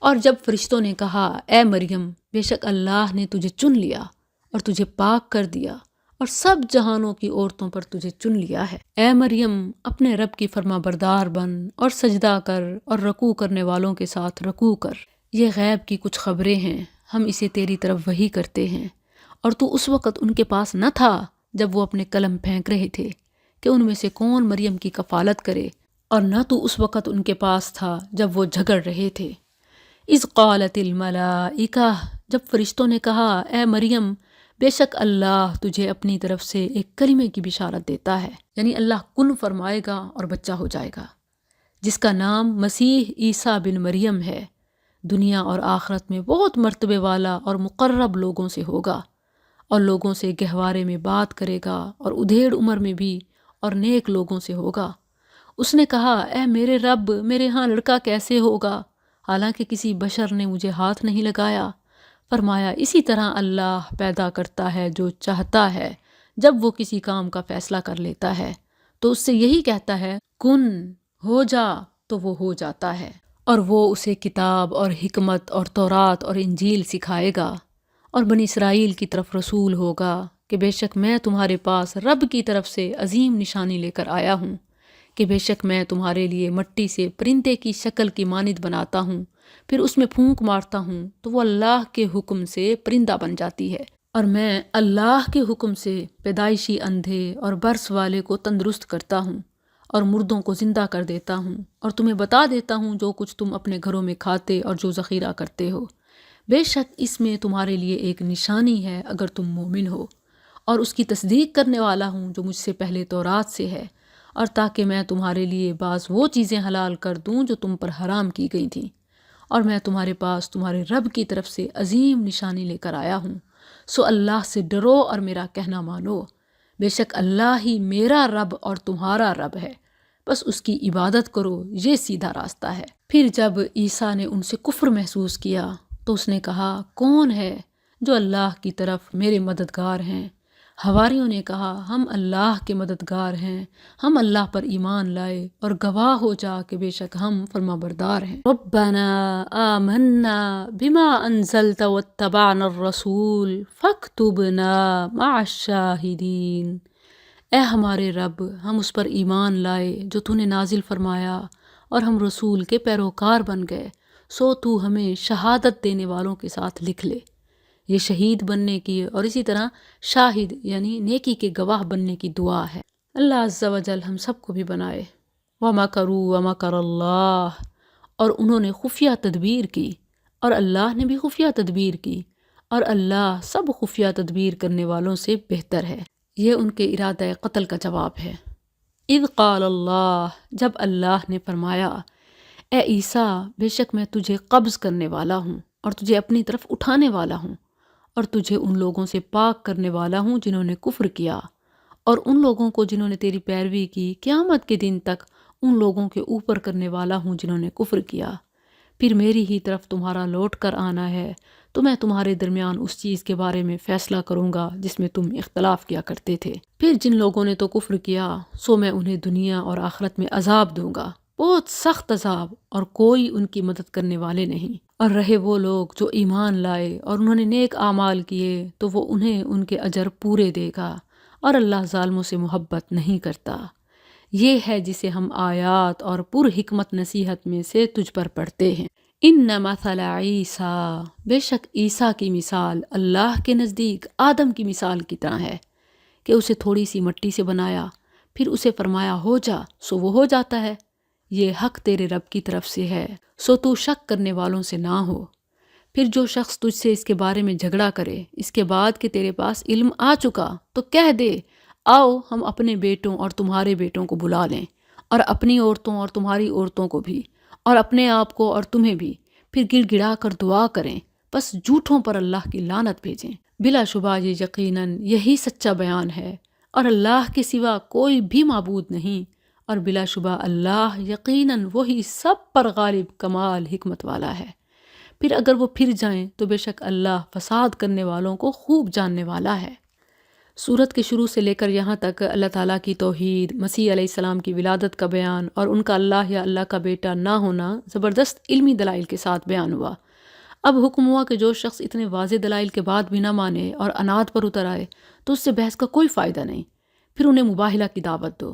اور جب فرشتوں نے کہا، اے مریم، بے شک اللہ نے تجھے چن لیا اور تجھے پاک کر دیا اور سب جہانوں کی عورتوں پر تجھے چن لیا ہے، اے مریم، اپنے رب کی فرما بردار بن اور سجدہ کر اور رکوع کرنے والوں کے ساتھ رکوع کر۔ یہ غیب کی کچھ خبریں ہیں، ہم اسے تیری طرف وحی کرتے ہیں، اور تو اس وقت ان کے پاس نہ تھا جب وہ اپنے قلم پھینک رہے تھے کہ ان میں سے کون مریم کی کفالت کرے، اور نہ تو اس وقت ان کے پاس تھا جب وہ جھگڑ رہے تھے۔ اذ قالت الملائکہ، جب فرشتوں نے کہا، اے مریم، بے شک اللہ تجھے اپنی طرف سے ایک کلمے کی بشارت دیتا ہے، یعنی اللہ کن فرمائے گا اور بچہ ہو جائے گا، جس کا نام مسیح عیسیٰ بن مریم ہے، دنیا اور آخرت میں بہت مرتبے والا اور مقرب لوگوں سے ہوگا، اور لوگوں سے گہوارے میں بات کرے گا اور ادھیڑ عمر میں بھی، اور نیک لوگوں سے ہوگا۔ اس نے کہا، اے میرے رب، میرے ہاں لڑکا کیسے ہوگا حالانکہ کسی بشر نے مجھے ہاتھ نہیں لگایا؟ فرمایا، اسی طرح اللہ پیدا کرتا ہے جو چاہتا ہے، جب وہ کسی کام کا فیصلہ کر لیتا ہے تو اس سے یہی کہتا ہے کن، ہو جا، تو وہ ہو جاتا ہے۔ اور وہ اسے کتاب اور حکمت اور تورات اور انجیل سکھائے گا، اور بنی اسرائیل کی طرف رسول ہوگا کہ بے شک میں تمہارے پاس رب کی طرف سے عظیم نشانی لے کر آیا ہوں، کہ بے شک میں تمہارے لیے مٹی سے پرندے کی شکل کی مانند بناتا ہوں، پھر اس میں پھونک مارتا ہوں تو وہ اللہ کے حکم سے پرندہ بن جاتی ہے، اور میں اللہ کے حکم سے پیدائشی اندھے اور برس والے کو تندرست کرتا ہوں، اور مردوں کو زندہ کر دیتا ہوں، اور تمہیں بتا دیتا ہوں جو کچھ تم اپنے گھروں میں کھاتے اور جو ذخیرہ کرتے ہو۔ بے شک اس میں تمہارے لیے ایک نشانی ہے اگر تم مومن ہو، اور اس کی تصدیق کرنے والا ہوں جو مجھ سے پہلے تورات سے ہے، اور تاکہ میں تمہارے لیے بعض وہ چیزیں حلال کر دوں جو تم پر حرام کی گئی تھیں، اور میں تمہارے پاس تمہارے رب کی طرف سے عظیم نشانی لے کر آیا ہوں، سو اللہ سے ڈرو اور میرا کہنا مانو، بے شک اللہ ہی میرا رب اور تمہارا رب ہے، بس اس کی عبادت کرو، یہ سیدھا راستہ ہے۔ پھر جب عیسیٰ نے ان سے کفر محسوس کیا تو اس نے کہا، کون ہے جو اللہ کی طرف میرے مددگار ہیں؟ حواریوں نے کہا، ہم اللہ کے مددگار ہیں، ہم اللہ پر ایمان لائے اور گواہ ہو جا کہ بے شک ہم فرما بردار ہیں۔ ربنا آمنا بما انزلت واتبعنا الرسول فاکتبنا مع الشاہدین۔ اے ہمارے رب، ہم اس پر ایمان لائے جو تو نے نازل فرمایا اور ہم رسول کے پیروکار بن گئے، سو تو ہمیں شہادت دینے والوں کے ساتھ لکھ لے۔ یہ شہید بننے کی اور اسی طرح شاہد یعنی نیکی کے گواہ بننے کی دعا ہے۔ اللہ عز و جل ہم سب کو بھی بنائے۔ وَمَكَرُوا وَمَكَرَ اللَّهُ، اور انہوں نے خفیہ تدبیر کی اور اللہ نے بھی خفیہ تدبیر کی، اور اللہ سب خفیہ تدبیر کرنے والوں سے بہتر ہے۔ یہ ان کے ارادہ قتل کا جواب ہے۔ اذ قال اللہ، جب اللہ نے فرمایا، اے عیسیٰ، بے شک میں تجھے قبض کرنے والا ہوں اور تجھے اپنی طرف اٹھانے والا ہوں، اور تجھے ان لوگوں سے پاک کرنے والا ہوں جنہوں نے کفر کیا، اور ان لوگوں کو جنہوں نے تیری پیروی کی قیامت کے دن تک ان لوگوں کے اوپر کرنے والا ہوں جنہوں نے کفر کیا۔ پھر میری ہی طرف تمہارا لوٹ کر آنا ہے تو میں تمہارے درمیان اس چیز کے بارے میں فیصلہ کروں گا جس میں تم اختلاف کیا کرتے تھے۔ پھر جن لوگوں نے تو کفر کیا سو میں انہیں دنیا اور آخرت میں عذاب دوں گا، بہت سخت عذاب، اور کوئی ان کی مدد کرنے والے نہیں۔ اور رہے وہ لوگ جو ایمان لائے اور انہوں نے نیک اعمال کیے تو وہ انہیں ان کے اجر پورے دے گا، اور اللہ ظالموں سے محبت نہیں کرتا۔ یہ ہے جسے ہم آیات اور پر حکمت نصیحت میں سے تجھ پر پڑھتے ہیں۔ ان مثل عیسیٰ، بے شک عیسیٰ کی مثال اللہ کے نزدیک آدم کی مثال کی طرح ہے کہ اسے تھوڑی سی مٹی سے بنایا، پھر اسے فرمایا ہو جا، سو وہ ہو جاتا ہے۔ یہ حق تیرے رب کی طرف سے ہے، سو تو شک کرنے والوں سے نہ ہو۔ پھر جو شخص تجھ سے اس کے بارے میں جھگڑا کرے اس کے بعد کہ تیرے پاس علم آ چکا، تو کہہ دے آؤ ہم اپنے بیٹوں اور تمہارے بیٹوں کو بلا لیں، اور اپنی عورتوں اور تمہاری عورتوں کو بھی، اور اپنے آپ کو اور تمہیں بھی، پھر گڑ گڑا کر دعا کریں، بس جھوٹوں پر اللہ کی لعنت بھیجیں۔ بلا شبہ یہ یقیناً یہی سچا بیان ہے، اور اللہ کے سوا کوئی بھی معبود نہیں، اور بلا شبہ اللہ یقیناً وہی سب پر غالب کمال حکمت والا ہے۔ پھر اگر وہ پھر جائیں تو بے شک اللہ فساد کرنے والوں کو خوب جاننے والا ہے۔ سورت کے شروع سے لے کر یہاں تک اللہ تعالیٰ کی توحید، مسیح علیہ السلام کی ولادت کا بیان اور ان کا اللہ یا اللہ کا بیٹا نہ ہونا زبردست علمی دلائل کے ساتھ بیان ہوا۔ اب حکم ہوا کہ جو شخص اتنے واضح دلائل کے بعد بھی نہ مانے اور اناد پر اتر آئے تو اس سے بحث کا کوئی فائدہ نہیں، پھر انہیں مباہلہ کی دعوت دو۔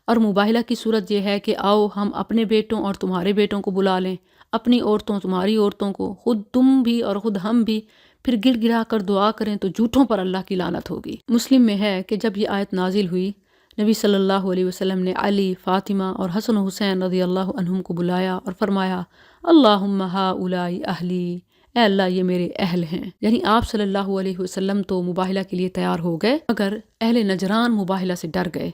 اور مباہلہ کی صورت یہ ہے کہ آؤ ہم اپنے بیٹوں اور تمہارے بیٹوں کو بلا لیں، اپنی عورتوں تمہاری عورتوں کو، خود تم بھی اور خود ہم بھی، پھر گڑ گڑا کر دعا کریں تو جھوٹوں پر اللہ کی لعنت ہوگی۔ مسلم میں ہے کہ جب یہ آیت نازل ہوئی، نبی صلی اللہ علیہ وسلم نے علی، فاطمہ اور حسن و حسین رضی اللہ عنہم کو بلایا اور فرمایا اللہم ہؤلاء اہلی، اے اللہ یہ میرے اہل ہیں۔ یعنی آپ صلی اللہ علیہ وسلم تو مباہلہ کے لیے تیار ہو گئے، مگر اہل نجران مباہلہ سے ڈر گئے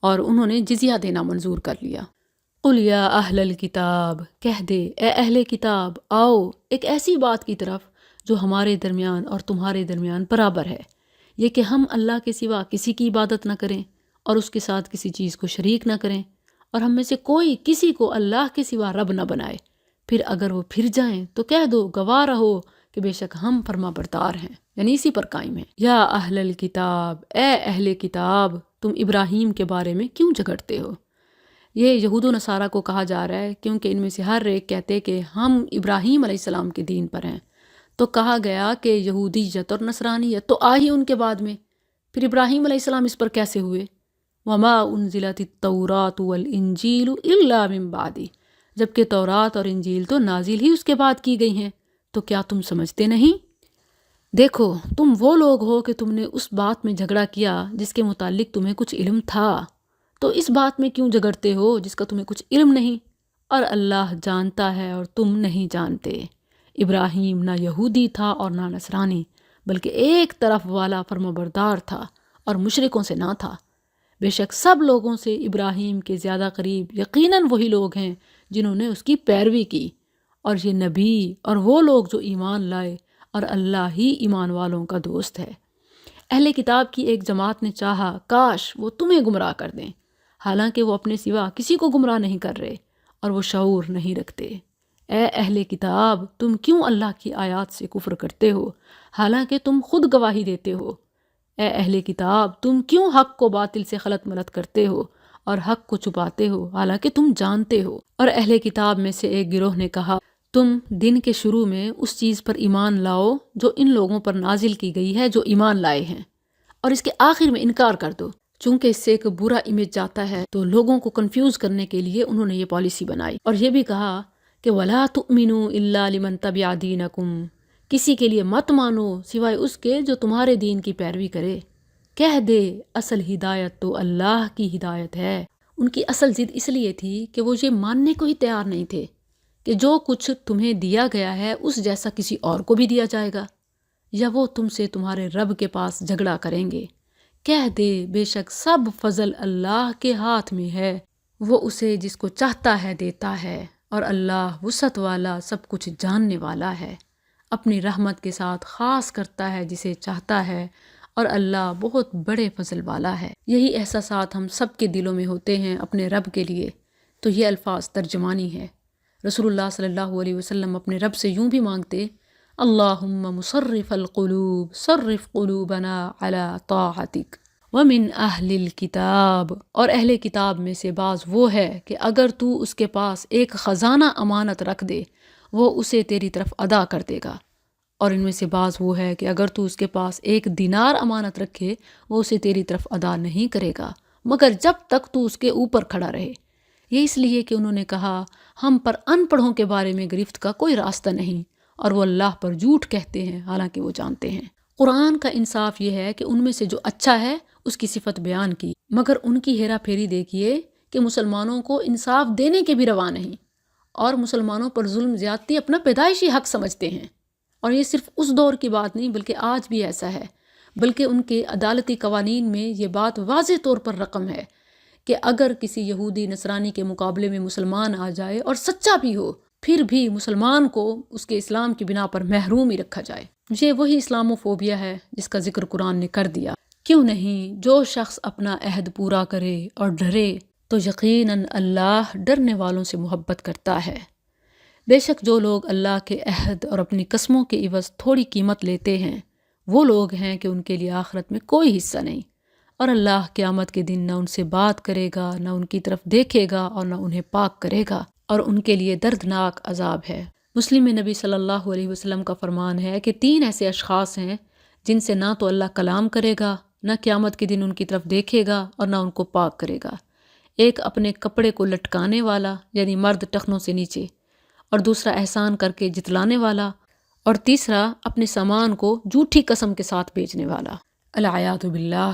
اور انہوں نے جزیہ دینا منظور کر لیا۔ قل یا اہل الکتاب، کہہ دے اے اہل کتاب، آؤ ایک ایسی بات کی طرف جو ہمارے درمیان اور تمہارے درمیان برابر ہے، یہ کہ ہم اللہ کے سوا کسی کی عبادت نہ کریں اور اس کے ساتھ کسی چیز کو شریک نہ کریں، اور ہم میں سے کوئی کسی کو اللہ کے سوا رب نہ بنائے۔ پھر اگر وہ پھر جائیں تو کہہ دو گواہ رہو کہ بے شک ہم فرما بردار ہیں، یعنی اسی پر قائم ہیں۔ یا اہل الکتاب، اے اہل کتاب، تم ابراہیم کے بارے میں کیوں جھگڑتے ہو؟ یہ یہود و نصارہ کو کہا جا رہا ہے کیونکہ ان میں سے ہر ایک کہتے کہ ہم ابراہیم علیہ السلام کے دین پر ہیں، تو کہا گیا کہ یہودیت اور نصرانیت تو آ ہی ان کے بعد میں، پھر ابراہیم علیہ السلام اس پر کیسے ہوئے؟ وَمَا أُنزِلَتِ التَّوْرَاةُ وَالْإِنجِيلُ إِلَّا مِن بَعْدِ، جبکہ تورات اور انجیل تو نازل ہی اس کے بعد کی گئی ہیں، تو کیا تم سمجھتے نہیں؟ دیکھو تم وہ لوگ ہو کہ تم نے اس بات میں جھگڑا کیا جس کے متعلق تمہیں کچھ علم تھا، تو اس بات میں کیوں جھگڑتے ہو جس کا تمہیں کچھ علم نہیں؟ اور اللہ جانتا ہے اور تم نہیں جانتے۔ ابراہیم نہ یہودی تھا اور نہ نصرانی، بلکہ ایک طرف والا فرمانبردار تھا اور مشرکوں سے نہ تھا۔ بے شک سب لوگوں سے ابراہیم کے زیادہ قریب یقیناً وہی لوگ ہیں جنہوں نے اس کی پیروی کی، اور یہ نبی اور وہ لوگ جو ایمان لائے، اور اللہ ہی ایمان والوں کا دوست ہے۔ اہل کتاب کی ایک جماعت نے چاہا کاش وہ تمہیں گمراہ کر دیں، حالانکہ وہ اپنے سوا کسی کو گمراہ نہیں کر رہے اور وہ شعور نہیں رکھتے۔ اے اہل کتاب، تم کیوں اللہ کی آیات سے کفر کرتے ہو حالانکہ تم خود گواہی دیتے ہو؟ اے اہل کتاب، تم کیوں حق کو باطل سے خلط ملط کرتے ہو اور حق کو چھپاتے ہو حالانکہ تم جانتے ہو؟ اور اہل کتاب میں سے ایک گروہ نے کہا تم دن کے شروع میں اس چیز پر ایمان لاؤ جو ان لوگوں پر نازل کی گئی ہے جو ایمان لائے ہیں، اور اس کے آخر میں انکار کر دو۔ چونکہ اس سے ایک برا امیج جاتا ہے تو لوگوں کو کنفیوز کرنے کے لیے انہوں نے یہ پالیسی بنائی، اور یہ بھی کہا کہ وَلَا تُؤْمِنُوا إِلَّا لِمَن تَبِعَ دِينَكُمْ، کسی کے لیے مت مانو سوائے اس کے جو تمہارے دین کی پیروی کرے۔ کہہ دے اصل ہدایت تو اللہ کی ہدایت ہے۔ ان کی اصل ضد اس لیے تھی کہ وہ یہ ماننے کو ہی تیار نہیں تھے کہ جو کچھ تمہیں دیا گیا ہے اس جیسا کسی اور کو بھی دیا جائے گا، یا وہ تم سے تمہارے رب کے پاس جھگڑا کریں گے۔ کہہ دے بے شک سب فضل اللہ کے ہاتھ میں ہے، وہ اسے جس کو چاہتا ہے دیتا ہے، اور اللہ وسعت والا سب کچھ جاننے والا ہے، اپنی رحمت کے ساتھ خاص کرتا ہے جسے چاہتا ہے، اور اللہ بہت بڑے فضل والا ہے۔ یہی احساسات ہم سب کے دلوں میں ہوتے ہیں اپنے رب کے لیے، تو یہ الفاظ ترجمانی ہے۔ رسول اللہ صلی اللہ علیہ وسلم اپنے رب سے یوں بھی مانگتے اللہم مصرف القلوب صرف قلوبنا علی طاعتک ومن اہل الکتاب، اور اہل کتاب میں سے بعض وہ ہے کہ اگر تو اس کے پاس ایک خزانہ امانت رکھ دے وہ اسے تیری طرف ادا کر دے گا، اور ان میں سے بعض وہ ہے کہ اگر تو اس کے پاس ایک دینار امانت رکھے وہ اسے تیری طرف ادا نہیں کرے گا مگر جب تک تو اس کے اوپر کھڑا رہے۔ یہ اس لیے کہ انہوں نے کہا ہم پر ان پڑھوں کے بارے میں گرفت کا کوئی راستہ نہیں، اور وہ اللہ پر جھوٹ کہتے ہیں حالانکہ وہ جانتے ہیں۔ قرآن کا انصاف یہ ہے کہ ان میں سے جو اچھا ہے اس کی صفت بیان کی، مگر ان کی ہیرا پھیری دیکھیے کہ مسلمانوں کو انصاف دینے کے بھی روا نہیں، اور مسلمانوں پر ظلم زیادتی اپنا پیدائشی حق سمجھتے ہیں۔ اور یہ صرف اس دور کی بات نہیں بلکہ آج بھی ایسا ہے، بلکہ ان کے عدالتی قوانین میں یہ بات واضح طور پر رقم ہے کہ اگر کسی یہودی نصرانی کے مقابلے میں مسلمان آ جائے اور سچا بھی ہو، پھر بھی مسلمان کو اس کے اسلام کی بنا پر محروم ہی رکھا جائے۔ یہ وہی اسلاموفوبیا ہے جس کا ذکر قرآن نے کر دیا۔ کیوں نہیں، جو شخص اپنا عہد پورا کرے اور ڈرے تو یقیناً اللہ ڈرنے والوں سے محبت کرتا ہے۔ بے شک جو لوگ اللہ کے عہد اور اپنی قسموں کے عوض تھوڑی قیمت لیتے ہیں، وہ لوگ ہیں کہ ان کے لیے آخرت میں کوئی حصہ نہیں، اور اللہ قیامت کے دن نہ ان سے بات کرے گا، نہ ان کی طرف دیکھے گا، اور نہ انہیں پاک کرے گا، اور ان کے لیے دردناک عذاب ہے۔ مسلم میں نبی صلی اللہ علیہ وسلم کا فرمان ہے کہ 3 ایسے اشخاص ہیں جن سے نہ تو اللہ کلام کرے گا، نہ قیامت کے دن ان کی طرف دیکھے گا، اور نہ ان کو پاک کرے گا۔ ایک اپنے کپڑے کو لٹکانے والا، یعنی مرد ٹخنوں سے نیچے، اور دوسرا احسان کر کے جتلانے والا، اور تیسرا اپنے سامان کو جھوٹی قسم کے ساتھ بیچنے والا۔ العیاذ باللہ۔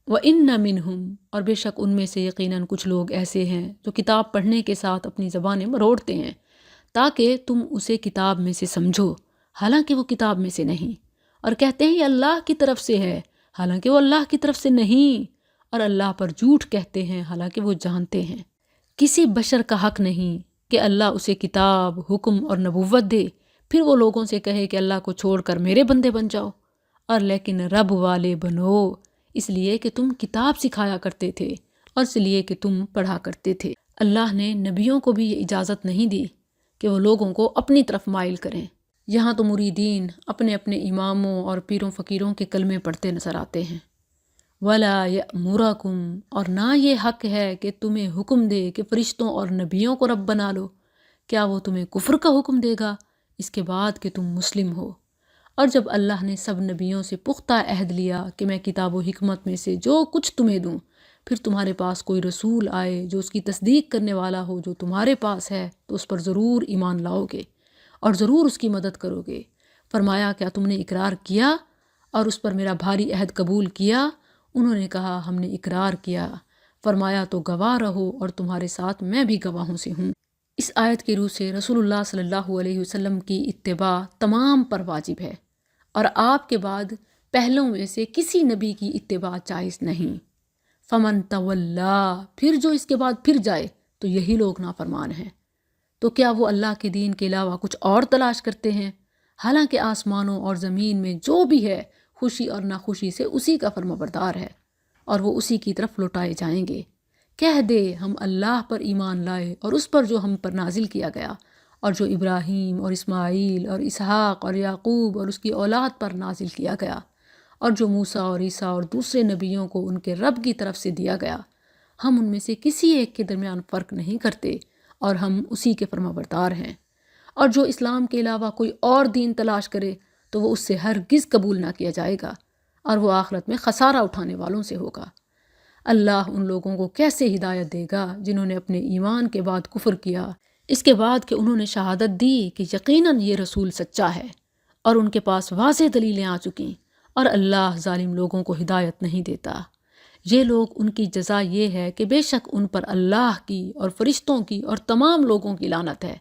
وَإِنَّ مِنْهُمْ، اور بے شک ان میں سے یقیناً کچھ لوگ ایسے ہیں جو کتاب پڑھنے کے ساتھ اپنی زبانیں مروڑتے ہیں تاکہ تم اسے کتاب میں سے سمجھو، حالانکہ وہ کتاب میں سے نہیں، اور کہتے ہیں یہ اللہ کی طرف سے ہے، حالانکہ وہ اللہ کی طرف سے نہیں، اور اللہ پر جھوٹ کہتے ہیں حالانکہ وہ جانتے ہیں۔ کسی بشر کا حق نہیں کہ اللہ اسے کتاب، حکم اور نبوت دے، پھر وہ لوگوں سے کہے کہ اللہ کو چھوڑ کر میرے بندے بن جاؤ، اور لیکن رب والے بنو، اس لیے کہ تم کتاب سکھایا کرتے تھے، اور اس لیے کہ تم پڑھا کرتے تھے۔ اللہ نے نبیوں کو بھی یہ اجازت نہیں دی کہ وہ لوگوں کو اپنی طرف مائل کریں۔ یہاں تو مریدین اپنے اپنے اماموں اور پیروں فقیروں کے کلمے پڑھتے نظر آتے ہیں۔ وَلَا يَأْمُرَكُمْ، اور نہ یہ حق ہے کہ تمہیں حکم دے کہ فرشتوں اور نبیوں کو رب بنا لو۔ کیا وہ تمہیں کفر کا حکم دے گا اس کے بعد کہ تم مسلم ہو؟ اور جب اللہ نے سب نبیوں سے پختہ عہد لیا کہ میں کتاب و حکمت میں سے جو کچھ تمہیں دوں، پھر تمہارے پاس کوئی رسول آئے جو اس کی تصدیق کرنے والا ہو جو تمہارے پاس ہے، تو اس پر ضرور ایمان لاؤ گے اور ضرور اس کی مدد کرو گے۔ فرمایا کیا تم نے اقرار کیا اور اس پر میرا بھاری عہد قبول کیا؟ انہوں نے کہا ہم نے اقرار کیا۔ فرمایا تو گواہ رہو اور تمہارے ساتھ میں بھی گواہوں سے ہوں۔ اس آیت کی روح سے رسول اللہ صلی اللہ علیہ وسلم کی اتباع تمام پر واجب ہے، اور آپ کے بعد پہلوں میں سے کسی نبی کی اتباع جائز نہیں۔ فمن تولا، پھر جو اس کے بعد پھر جائے تو یہی لوگ نافرمان ہیں۔ تو کیا وہ اللہ کے دین کے علاوہ کچھ اور تلاش کرتے ہیں؟ حالانکہ آسمانوں اور زمین میں جو بھی ہے خوشی اور ناخوشی سے اسی کا فرمانبردار ہے، اور وہ اسی کی طرف لوٹائے جائیں گے۔ کہہ دے ہم اللہ پر ایمان لائے اور اس پر جو ہم پر نازل کیا گیا، اور جو ابراہیم اور اسماعیل اور اسحاق اور یعقوب اور اس کی اولاد پر نازل کیا گیا، اور جو موسیٰ اور عیسیٰ اور دوسرے نبیوں کو ان کے رب کی طرف سے دیا گیا۔ ہم ان میں سے کسی ایک کے درمیان فرق نہیں کرتے، اور ہم اسی کے فرمانبردار ہیں۔ اور جو اسلام کے علاوہ کوئی اور دین تلاش کرے تو وہ اس سے ہرگز قبول نہ کیا جائے گا، اور وہ آخرت میں خسارہ اٹھانے والوں سے ہوگا۔ اللہ ان لوگوں کو کیسے ہدایت دے گا جنہوں نے اپنے ایمان کے بعد کفر کیا، اس کے بعد کہ انہوں نے شہادت دی کہ یقیناً یہ رسول سچا ہے، اور ان کے پاس واضح دلیلیں آ چکیں، اور اللہ ظالم لوگوں کو ہدایت نہیں دیتا۔ یہ لوگ، ان کی جزا یہ ہے کہ بے شک ان پر اللہ کی اور فرشتوں کی اور تمام لوگوں کی لعنت ہے،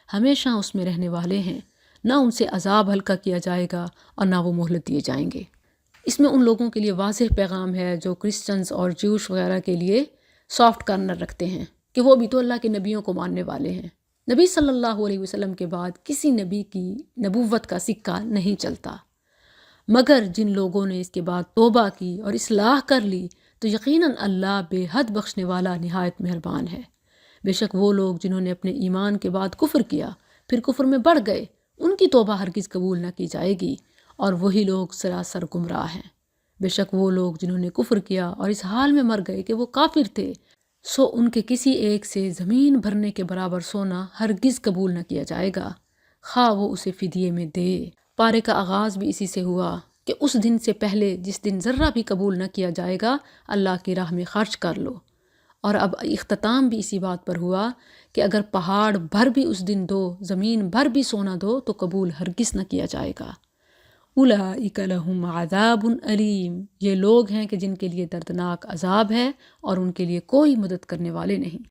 ہمیشہ اس میں رہنے والے ہیں، نہ ان سے عذاب ہلکا کیا جائے گا اور نہ وہ مہلت دیے جائیں گے۔ اس میں ان لوگوں کے لیے واضح پیغام ہے جو کرسچنز اور جوش وغیرہ کے لیے سافٹ کارنر رکھتے ہیں کہ وہ بھی تو اللہ کے نبیوں کو ماننے والے ہیں۔ نبی صلی اللہ علیہ وسلم کے بعد کسی نبی کی نبوت کا سکہ نہیں چلتا، مگر جن لوگوں نے اس کے بعد توبہ کی اور اصلاح کر لی تو یقیناً اللہ بے حد بخشنے والا نہایت مہربان ہے۔ بے شک وہ لوگ جنہوں نے اپنے ایمان کے بعد کفر کیا پھر کفر میں بڑھ گئے، ان کی توبہ ہرگز قبول نہ کی جائے گی، اور وہی لوگ سراسر گمراہ ہیں۔ بے شک وہ لوگ جنہوں نے کفر کیا اور اس حال میں مر گئے کہ وہ کافر تھے، سو ان کے کسی ایک سے زمین بھرنے کے برابر سونا ہرگز قبول نہ کیا جائے گا، خواہ وہ اسے فدیے میں دے۔ پارے کا آغاز بھی اسی سے ہوا کہ اس دن سے پہلے جس دن ذرہ بھی قبول نہ کیا جائے گا، اللہ کی راہ میں خرچ کر لو، اور اب اختتام بھی اسی بات پر ہوا کہ اگر پہاڑ بھر بھی اس دن دو، زمین بھر بھی سونا دو تو قبول ہرگز نہ کیا جائے گا۔ اولئک لہم عذاب علیم، یہ لوگ ہیں کہ جن کے لیے دردناک عذاب ہے اور ان کے لیے کوئی مدد کرنے والے نہیں۔